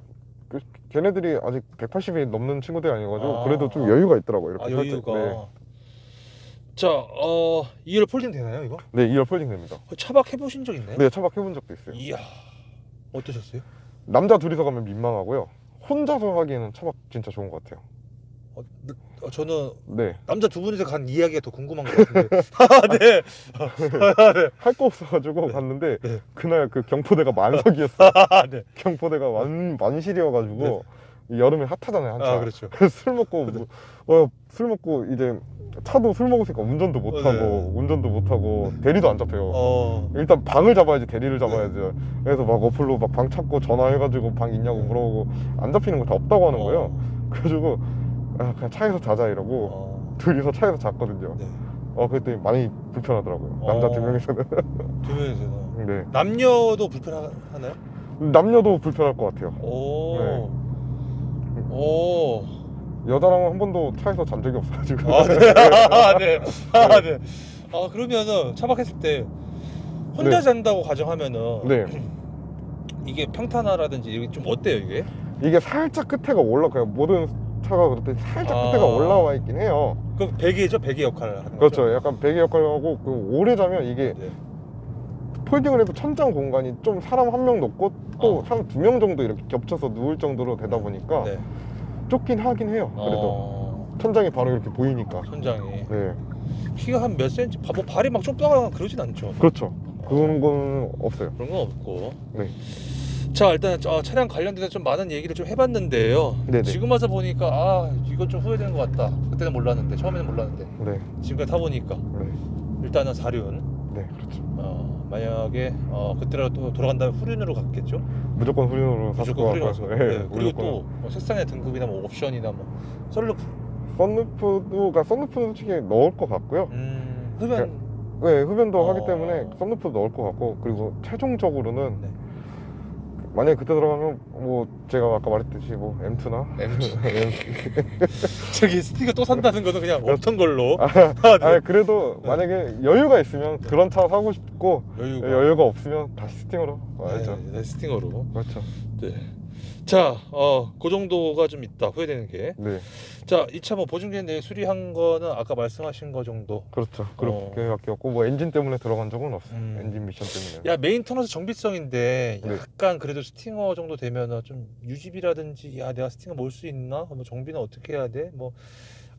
걔네들이 아직 180이 넘는 친구들이 아니어가지고 그래도 좀 여유가 있더라고요. 이렇게 살짝. 여유가. 네. 자, 2열 폴딩 되나요, 이거? 네, 2열 폴딩 됩니다. 차박 해보신 적 있나요? 네, 차박 해본 적도 있어요. 이야, 어떠셨어요? 남자 둘이서 가면 민망하고요. 혼자서 하기에는 차박 진짜 좋은 것 같아요. 저는 네. 남자 두 분이서 간 이야기가 더 궁금한 것 같은데. 네. 할 거 없어가지고 네. 갔는데 네. 그날 그 경포대가 만석이었어요. 네. 경포대가 만실이어가지고 여름에 핫하잖아요, 한참. 그렇죠. 술 먹고 술 먹고 이제 차도 술 먹었으니까 운전도 못 하고 대리도 안 잡혀요. 일단 방을 잡아야지 대리를 잡아야죠. 그래서 막 어플로 막 방 찾고 전화해가지고 방 있냐고 물어보고 안 잡히는 거 다 없다고 하는 거예요. 그래가지고 그냥 차에서 자자 이러고 둘이서 차에서 잤거든요. 네. 그랬더니 많이 불편하더라고요. 남자 2명이서는. 2명이서는. 네. 남녀도 불편하나요? 남녀도 불편할 것 같아요. 오. 여자랑은 한 번도 차에서 잔 적이 없어가지고. 네. 그러면은 차박했을 때 혼자 잔다고 가정하면은 네. 이게 평탄화라든지 이게 좀 어때요, 이게? 이게 살짝 끝에가 그냥 모든 차가 그렇듯 살짝 끝에가 올라와 있긴 해요. 그럼 베개죠? 베개 역할을 하는 거죠? 그렇죠. 약간 베개 역할을 하고 오래 자면 이게 폴딩을 해도 천장 공간이 좀 사람 한 명 놓고 또 사람 2명 정도 이렇게 겹쳐서 누울 정도로 되다 보니까 좁긴 하긴 해요. 그래도 천장이 바로 이렇게 보이니까. 천장이. 네. 키가 한 몇 센치? 발이 막 좁다거나 그러진 않죠? 그렇죠. 그런 건 없어요. 그런 건 없고. 네. 자, 일단 차량 관련돼서 좀 많은 얘기를 좀 해봤는데요. 네네. 지금 와서 보니까 이건 좀 후회되는 것 같다. 그때는 몰랐는데, 처음에는 몰랐는데. 네. 지금까지 타보니까 일단은 사륜. 네, 그렇죠. 만약에 그때라도 또 돌아간다면 후륜으로 갔겠죠? 무조건 후륜으로 샀을 것 후륜으로 같고요. 가서. 네, 그리고 또 색상의 등급이나 뭐 옵션이나 뭐 썬루프. 썬루프는 솔직히 넣을 것 같고요. 흡연. 네, 흡연도 하기 때문에 썬루프 넣을 것 같고, 그리고 최종적으로는 만약에 그때 들어가면 뭐 제가 아까 말했듯이 뭐 M2나 저기 스티커 또 산다는 거는 그냥 없던 걸로. 그래도 만약에 여유가 있으면 그런 차 사고 싶고, 여유가 없으면 다시 스팅으로 와야죠. 스팅어로. 그렇죠. 네. 자, 그 정도가 좀 있다. 후회되는 게. 네, 자, 이 차 뭐 보증기에 대해 수리한 거는 아까 말씀하신 거 정도. 그렇죠. 그렇게밖에 없고 뭐 엔진 때문에 들어간 적은 없어요. 엔진 미션 때문에. 야, 메인터너스 정비성인데 네. 약간 그래도 스팅어 정도 되면은 좀 유지비라든지 야, 내가 스팅어 몰 수 있나? 뭐 정비는 어떻게 해야 돼? 뭐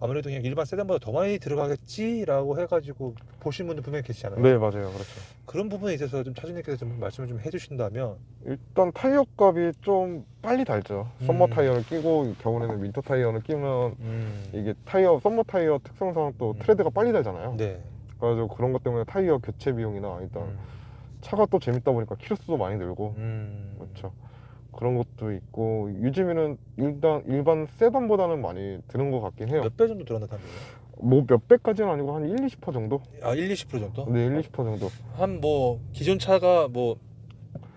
아무래도 그냥 일반 세단보다 더 많이 들어가겠지라고 해가지고 보신 분들 분명히 계시잖아요. 네, 맞아요. 그렇죠. 그런 부분에 있어서 좀 차주님께서 좀 말씀을 좀 해주신다면. 일단 타이어 값이 좀 빨리 달죠. 썸머 음. 타이어를 끼고 겨울에는 윈터 타이어를 끼면 이게 타이어 썸머 타이어 특성상 또 트레드가 빨리 달잖아요. 네. 그래가지고 그런 것 때문에 타이어 교체 비용이나 일단 차가 또 재밌다 보니까 키로수도 많이 늘고 그렇죠. 그런 것도 있고 유지비는 일반 세단보다는 많이 드는 것 같긴 해요. 몇 배 정도 들어간다는 거예요? 뭐 몇 배까지는 아니고 한 1, 20% 정도? 아, 1, 20% 정도? 네, 1, 20% 정도. 한 뭐 기존 차가 뭐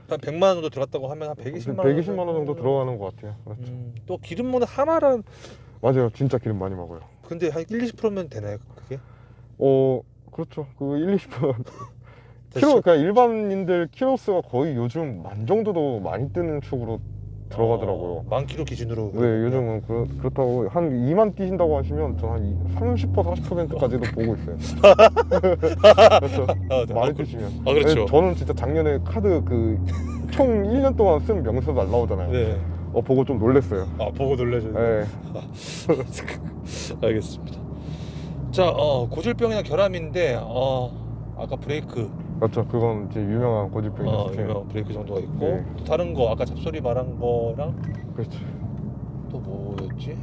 한 100만 원 정도 들어갔다고 하면 한 120만 원 120만 원 정도 들어가는 것 같아요. 그렇죠. 또 기름모는 하나랑 맞아요. 진짜 기름 많이 먹어요. 근데 한 1, 20%면 되나요, 그게? 그렇죠. 그 1, 20% 키로, 그러니까 일반인들 키로수가 거의 요즘 10,000 정도도 많이 뜨는 축으로 들어가더라고요. 10,000km 기준으로. 네, 요즘은 그렇다고 한 2만 뛰신다고 하시면 전 한 30% 40%까지도 보고 있어요. 그렇죠. 네. 많이 뛰시면. 그렇죠. 네, 저는 진짜 작년에 카드 총 1년 동안 쓴 명세서 날라오잖아요. 네. 보고 좀 놀랬어요. 보고 놀라죠. 네. 알겠습니다. 자, 고질병이나 결함인데 아까 브레이크, 그렇죠. 그건 이제 유명한 고질병이죠. 유명 브레이크 정도가 있고 네. 또 다른 거 아까 잡소리 말한 거랑 그렇죠. 또 뭐였지?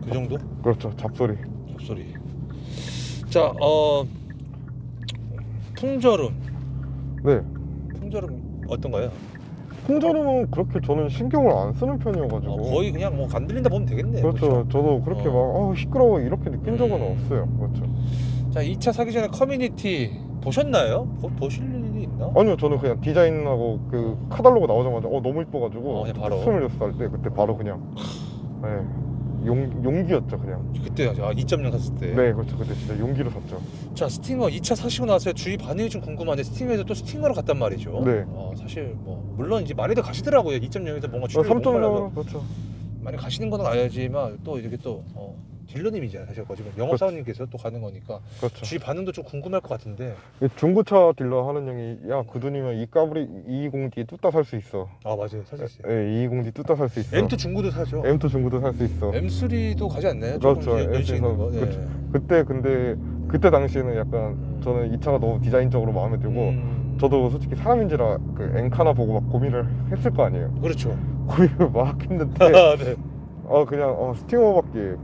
그 정도? 그렇죠. 잡소리. 잡소리. 자, 풍절음. 네. 풍절음 어떤가요? 풍절음은 그렇게 저는 신경을 안 쓰는 편이어가지고. 거의 그냥 뭐 건들린다 보면 되겠네요. 그렇죠. 저도 그렇게 막 시끄러워 이렇게 느낀 적은 없어요. 그렇죠. 자, 2차 사기 전에 커뮤니티 보셨나요? 보실 일이 있나? 아니요, 저는 그냥 디자인하고 그 카달로그 나오자마자 너무 이뻐가지고 그냥 바로. 26살 때 그때 바로 그냥 용기였죠 그냥. 그때 2.0 샀을 때. 네, 그렇죠. 그때 진짜 용기로 샀죠. 자, 스팅어 2차 사시고 나서 주위 반응이 좀 궁금한데 스팅어에서 또 스팅어로 갔단 말이죠. 네. 사실 뭐 물론 이제 많이들 가시더라고요. 2.0에서 뭔가 출혈이 3.0 그렇죠. 많이 가시는 건 알지만 또 이렇게 또 딜러님이잖아요. 사실 지금 영업사원님께서 또 가는 거니까 그렇죠. 주위 반응도 좀 궁금할 것 같은데. 중고차 딜러 하는 형이 야 그 돈이면 이 까불이 220D 뚜따 살 수 있어. 맞아요. 살 수 있어요. 네, 220D 뚜따 살 수 있어. M2 중고도 사죠. M2 중고도 살 수 있어. M3도 가지 않나요? 그렇죠. 연식 있는 거. 그렇죠. 그때 근데 그때 당시에는 약간 저는 이 차가 너무 디자인적으로 마음에 들고 저도 솔직히 사람인지라 그 엔카나 보고 막 고민을 했을 거 아니에요. 그렇죠. 고민을 막 했는데 네. 그냥 스팅어밖에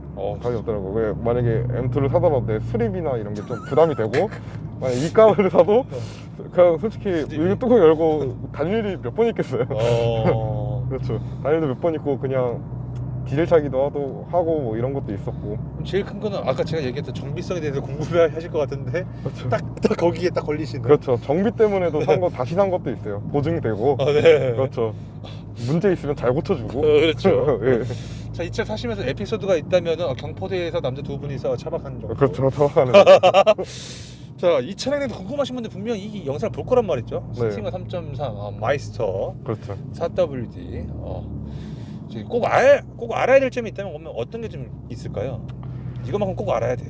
답이 없더라고. 왜 만약에 M2를 사더라도 내 수리비나 이런 게 좀 부담이 되고 만약 이 가를 사도 그냥 솔직히 이거 뚜껑 열고 단일이 몇 번 있겠어요. 그렇죠. 단일도 몇 번 있고 그냥 디젤 차기도 하고 뭐 이런 것도 있었고. 제일 큰 거는 아까 제가 얘기했던 정비성에 대해서 궁금해하실 것 같은데 그렇죠. 딱 거기에 딱 걸리시네. 그렇죠. 정비 때문에도 다시 산 것도 있어요. 보증이 되고. 네. 그렇죠. 문제 있으면 잘 고쳐주고. 그렇죠. 예. 자, 이 차 사시면서 에피소드가 있다면 경포대에서 남자 두 분이서 차박하는 정도. 그렇죠. 타박하는. 자, 이 차량에 대해서 궁금하신 분들 분명히 이 영상을 볼 거란 말이죠. 네. 스팅어 3.3 마이스터 그렇죠. 4WD. 이제 꼭 알아야 될 점이 있다면 그러면 어떤 게 좀 있을까요? 이것만큼 꼭 알아야 돼.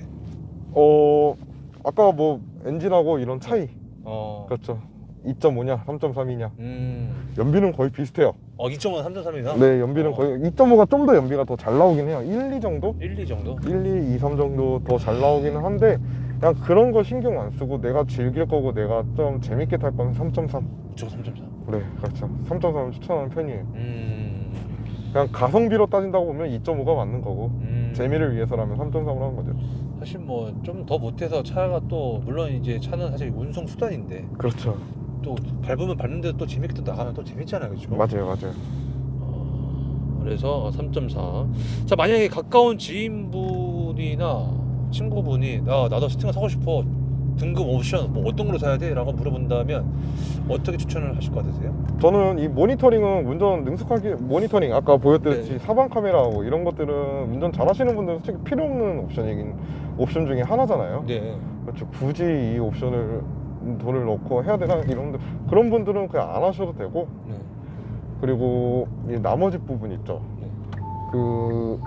아까 뭐 엔진하고 이런 차이. 그렇죠. 2.5냐 3.3이냐 연비는 거의 비슷해요. 2.5는 3.3이나? 네, 연비는 거의 2.5가 좀 더 연비가 더 잘 나오긴 해요. 1, 2 정도? 1, 2 정도? 1, 2, 2, 3 정도 더 잘 나오기는 한데 그냥 그런 거 신경 안 쓰고 내가 즐길 거고 내가 좀 재밌게 탈 거면 3.3. 저 3.4. 네, 그렇죠. 3.3을 추천하는 편이에요. 그냥 가성비로 따진다고 보면 2.5가 맞는 거고 재미를 위해서라면 3.3으로 하는 거죠. 사실 뭐 좀 더 못해서 차가 또 물론 이제 차는 사실 운송 수단인데 그렇죠. 또 밟으면 밟는데도 또 재밌게 또 나가면 또 재밌잖아요, 그렇죠? 맞아요. 그래서 3.4. 자, 만약에 가까운 지인분이나 친구분이 나도 스팅어 사고 싶어, 등급 옵션 뭐 어떤 걸로 사야 돼? 라고 물어본다면 어떻게 추천을 하실 것 같으세요? 저는 이 모니터링은 운전 능숙하게 모니터링 아까 보여드렸듯이 네. 사방 카메라 뭐 이런 것들은 운전 잘하시는 분들은 솔직히 필요 없는 옵션 중에 하나잖아요. 네. 그렇죠. 굳이 이 옵션을 돈을 넣고 해야 되나 이런 분들 그런 분들은 그냥 안 하셔도 되고 네. 그리고 이 나머지 부분 있죠. 네. 그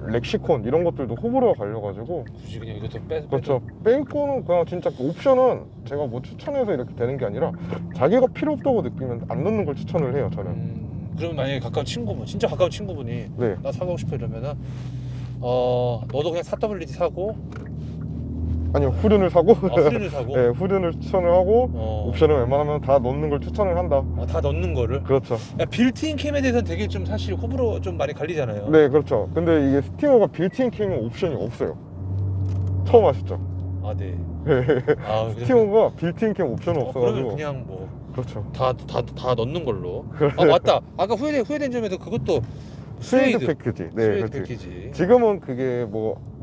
렉시콘 이런 것들도 호불호가 갈려가지고 굳이 그냥 이것도 빼. 그렇죠. 뺄 거는 그냥 진짜 그 옵션은 제가 뭐 추천해서 이렇게 되는 게 아니라 자기가 필요 없다고 느끼면 안 넣는 걸 추천을 해요, 저는. 그러면 만약에 가까운 친구분, 진짜 가까운 친구분이 네. 나 사고 싶어 이러면은 너도 그냥 4WD 사고 아니요, 후륜을 사고 후륜을 사고 네, 후륜을 추천을 하고 옵션을 웬만하면 다 넣는 걸 추천을 한다. 다 넣는 거를. 그렇죠. 야, 빌트인 캠에 대해서는 되게 좀 사실 호불호 좀 많이 갈리잖아요. 네, 그렇죠. 근데 이게 스팅어가 빌트인 캠은 옵션이 없어요. 처음 아셨죠? 네. 스팅어가 빌트인 캠 옵션은 그러면 없어가지고. 그냥 뭐 그렇죠. 다 넣는 걸로. 맞다. 아까 후회된 점에도 그것도 스웨이드 패키지. 네, 스웨이드 그렇지. 패키지. 지금은 그게 뭐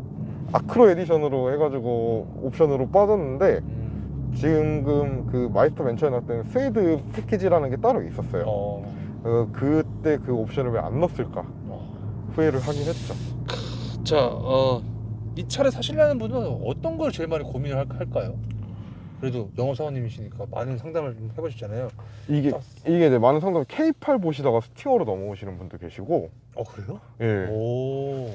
아크로 에디션으로 해가지고 옵션으로 빠졌는데 지금 그 마이스터 벤처에 나왔던 스웨이드 패키지라는 게 따로 있었어요. 그때 그 옵션을 왜 안 넣었을까 후회를 하긴 했죠. 자, 이 차를 사시려는 분은 어떤 걸 제일 많이 고민을 할까요? 그래도 영업사원님이시니까 많은 상담을 좀 해보셨잖아요. 이게 이제 많은 상담 K8 보시다가 스팅어로 넘어오시는 분도 계시고. 그래요? 예. 오.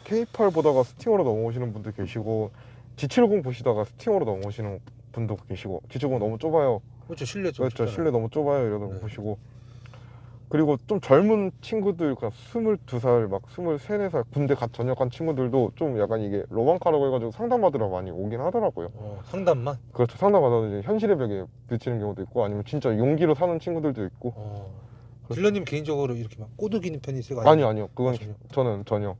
K8 보다가 스팅어로 넘어오시는 분도 계시고, G70 보시다가 스팅어로 넘어오시는 분도 계시고. G70 너무 좁아요. 그렇죠, 실내 좀. 그렇죠, 실내 너무 좁아요 이러는 거 네. 보시고. 그리고 좀 젊은 친구들, 그냥 22살, 막 23, 4살 군대 갓 전역한 친구들도 좀 약간 이게 로망카라고 해가지고 상담받으러 많이 오긴 하더라고요. 상담만? 그렇죠. 상담받아도 이제 현실의 벽에 부딪히는 경우도 있고, 아니면 진짜 용기로 사는 친구들도 있고. 딜러님 개인적으로 이렇게 막 꼬드기는 편이세요? 아니요. 그건 전혀? 저는 전혀.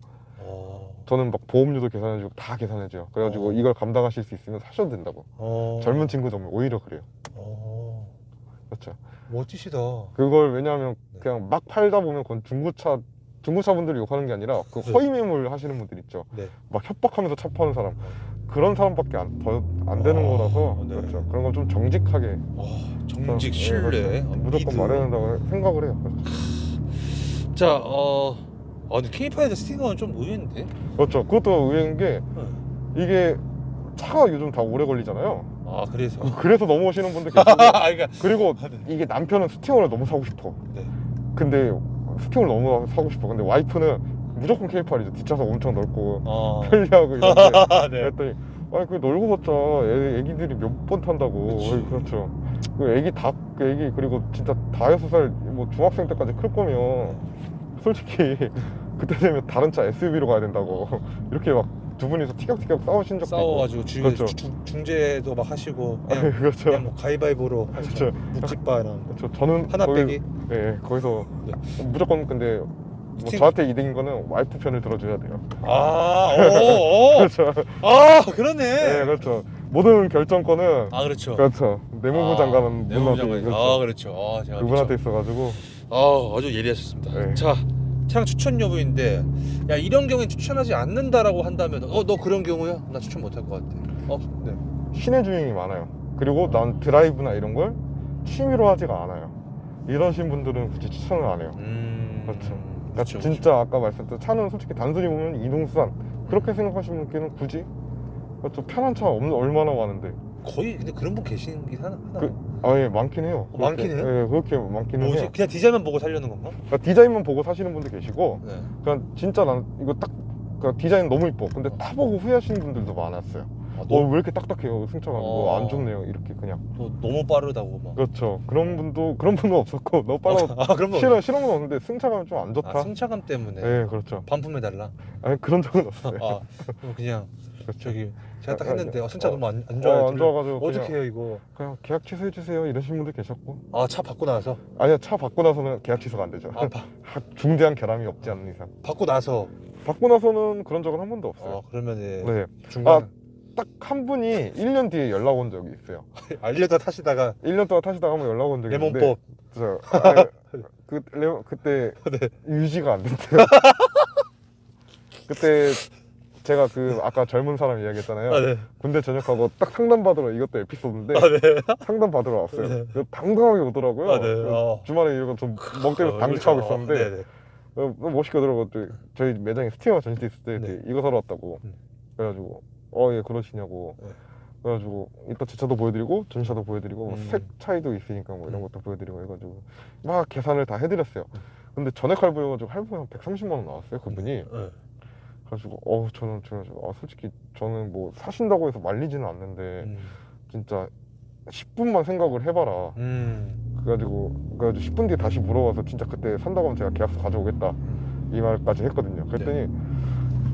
저는 막 보험료도 계산해주고 다 계산해줘요. 그래가지고 이걸 감당하실 수 있으면 사셔도 된다고. 젊은 친구들 오면 오히려 그래요. 그렇죠. 멋지시다. 그걸 왜냐하면 그냥 막 팔다 보면 그건 중고차분들이 욕하는 게 아니라 그 허위 매물 하시는 분들 있죠. 네. 막 협박하면서 차 파는 사람. 그런 사람밖에 안 되는 거라서. 네. 그렇죠. 그런 건 좀 정직하게. 정직, 신뢰, 무조건 미드. 말해야 된다고 생각을 해요. 자, 근데 K8에서 스팅어는 좀 의외인데? 그렇죠. 그것도 의외인 게 이게 차가 요즘 다 오래 걸리잖아요. 그래서 넘어오시는 분들 계시고. 그러니까. 그리고 이게 남편은 스팅어를 너무 사고 싶어. 네. 근데 스팅어를 너무 사고 싶어. 근데 와이프는 무조건 K8이죠. 뒷좌석 엄청 넓고 편리하고 이런데. 네. 그랬더니 그 넓고 봤자 애기들이 몇 번 탄다고. 그렇죠. 그 애기 그리고 진짜 5-6살 뭐 중학생 때까지 클 거면 솔직히 그때 되면 다른 차 SUV로 가야 된다고. 이렇게 막 두 분이서 티격태격 싸우신 적도 싸워가지고 있고. 그렇죠. 중재도 막 하시고 그냥, 그렇죠. 그냥 뭐 가위바위보로 그렇죠. 묵집바랑 그렇죠. 저는 하나 빼기. 거기서 무조건 근데 뭐 저한테 이득인 거는 와이프 편을 들어줘야 돼요. 그렇죠. 그러네. 네, 그렇죠. 모든 결정권은 그렇죠. 그렇죠. 내무부 장관은 내무부 분한테 장관. 그렇죠. 제가 그분한테 있어가지고. 아주 예리하셨습니다. 네. 자, 차량 추천 여부인데, 야 이런 경우에 추천하지 않는다라고 한다면, 너 그런 경우야? 나 추천 못할 것 같아. 네. 시내 주행이 많아요. 그리고 난 드라이브나 이런 걸 취미로 하지가 않아요. 이러신 분들은 굳이 추천을 안 해요. 그렇죠. 그러니까 진짜 아까 말씀드린 차는 솔직히 단순히 보면 이동수단 그렇게 생각하시는 분께는 굳이 좀 편한 차 얼마나 많은데. 거의 근데 그런 분 계시긴 하나? 예, 많긴 해요. 많긴 해요? 예, 그렇게 많긴 해요. 그냥 디자인만 보고 살려는 건가? 그러니까 디자인만 보고 사시는 분도 계시고, 네. 그냥 진짜 난 이거 그러니까 디자인 너무 이뻐. 근데 타보고 후회하시는 분들도 많았어요. 왜 이렇게 딱딱해요? 승차가 뭐 안 좋네요. 이렇게 그냥. 너무 빠르다고 막. 그렇죠. 그런 분은 없었고 너무 빨라서 싫은 건 없는데 승차감이 좀 안 좋다. 승차감 때문에. 네, 그렇죠. 반품해달라. 아니 그런 적은 없어요. 그냥 그렇죠. 저기 제가 딱 했는데 승차 너무 안 좋아요. 안 좋아가지고 어떻게 해요 이거? 그냥 계약 취소해 주세요 이러신 분들 계셨고. 차 받고 나서? 아니요, 차 받고 나서는 계약 취소가 안 되죠. 중대한 결함이 없지 않는 이상. 받고 나서는 그런 적은 한 번도 없어요. 그러면은 네. 중간 딱 한 분이 1년 뒤에 연락 온 적이 있어요. 1년 동안 타시다가 1년 동안 타시다가 한번 연락 온 적이 있는데 레몬법. 그때 유지가 안 된대요. 그때 제가 아까 젊은 사람 이야기했잖아요. 군대 전역하고 딱 상담 받으러, 이것도 에피소드인데 상담 받으러 왔어요. 당당하게 오더라고요. 주말에 이거 좀 멍 때려서 당직하고 있었는데 멋있게 오더라고요. 저희 매장에 스팅어 전시대 있을 때 이거 사러 왔다고. 그래가지고 예 그러시냐고. 그래가지고 일단 제 차도 보여드리고 전차도 보여드리고 색 차이도 있으니까 뭐 이런 것도 보여드리고 해가지고 막 계산을 다 해드렸어요. 근데 전액 할부여가지고 할부가 한 130만 원 나왔어요, 그분이. 그래가지고 저는 솔직히 저는 뭐 사신다고 해서 말리지는 않는데 진짜 10분만 생각을 해봐라. 그래가지고 10분 뒤에 다시 물어봐서 진짜 그때 산다고 하면 제가 계약서 가져오겠다 이 말까지 했거든요. 그랬더니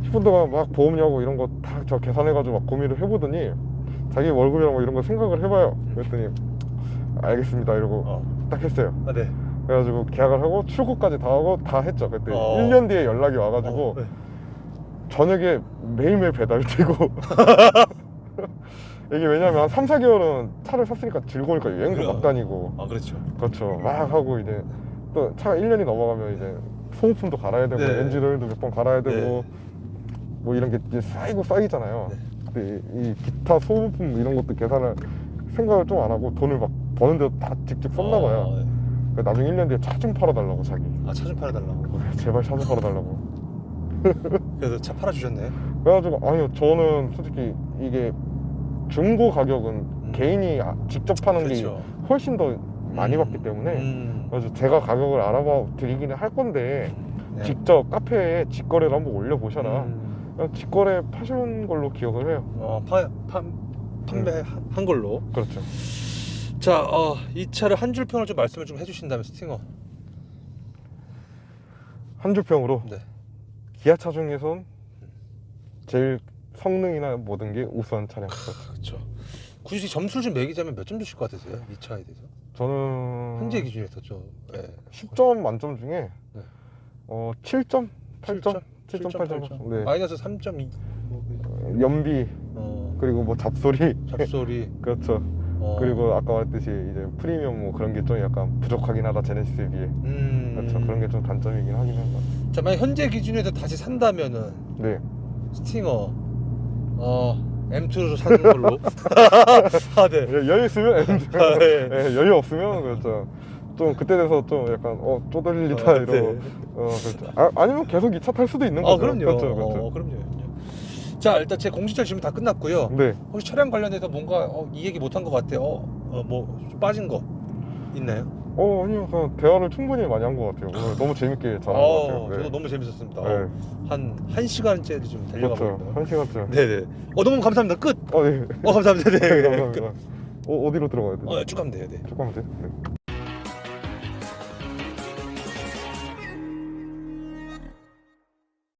10분 동안 막 보험료하고 이런 거 다 저 계산해가지고 막 고민을 해보더니 자기 월급이랑 뭐 이런 거 생각을 해봐요. 그랬더니 알겠습니다 이러고 딱 했어요. 네. 그래가지고 계약을 하고 출고까지 다 하고 다 했죠. 그때 1년 뒤에 연락이 와가지고 네. 저녁에 매일매일 배달되고 이게 왜냐면 한 3, 4개월은 차를 샀으니까 즐거우니까 여행도 그래요. 막 다니고 그렇죠. 그렇죠. 막 하고 이제 또 차가 1년이 넘어가면 이제 소모품도 갈아야 되고 네. 엔진오일도 몇 번 갈아야 되고 뭐 이런 게 이제 쌓이잖아요. 근데 이 기타 소모품 이런 것도 계산을 생각을 좀 안 하고 돈을 막 버는데도 다 직접 썼나 봐요. 그래서 나중에 1년 뒤에 차 좀 팔아달라고 자기. 차 좀 팔아달라고. 제발 차 좀 팔아달라고. 그래서 차 팔아주셨네. 그래가지고 아니요 저는 솔직히 이게 중고 가격은 개인이 직접 파는 게 훨씬 더 많이 받기 때문에 그래서 제가 가격을 알아봐 드리기는 할 건데 직접 카페에 직거래를 한번 올려보셔라. 그냥 직거래 파신 걸로 기억을 해요. 판매한 걸로. 그렇죠. 자, 이 차를 한 줄 평을 좀 말씀을 좀 해주신다면 스팅어. 한 줄 평으로 네. 기아차 중에선 제일 성능이나 모든 게 우수한 차량. 그렇죠. 굳이 점수를 좀 매기자면 몇 점 주실 것 같으세요? 이 차에 대해서? 저는 현재 기준에서 좀 10점 만점 중에 7점? 8점? 7점, 8점. 네. 마이너스 3.2. 연비 그리고 뭐 잡소리. 그렇죠. 그리고 아까 말했듯이 이제 프리미엄 뭐 그런 게 좀 약간 부족하긴 하다 제네시스에 비해. 그렇죠. 그런 게 좀 단점이긴 하긴 합니다. 자, 만약 현재 기준에서 다시 산다면은 네. 스팅어 M2로 사는 걸로. 네. 여유 있으면 네. 네, 여유 없으면 그렇죠. 좀 그때 돼서 좀 약간 쪼들리다 이러고 네. 그렇죠. 아니면 계속 이 차 탈 수도 있는 거죠. 그럼요. 그렇죠. 그럼요. 자, 일단 제 공식적 질문 다 끝났고요. 네. 혹시 차량 관련해서 뭔가 이 얘기 못한 것 같아요. 뭐 좀 빠진 거 있나요? 아니요. 그냥 대화를 충분히 많이 한 것 같아요. 오늘 너무 재밌게 잘한 것 같아요. 네. 저도 너무 재밌었습니다. 네. 한 1시간째를 좀 달려가고 그렇죠. 있습니다. 1시간째. 네네. 너무 감사합니다. 끝. 네. 감사합니다. 네. 감사합니다. 어디로 들어가야 돼요? 쭉 가면 돼요. 네. 쭉 가면 돼요? 네.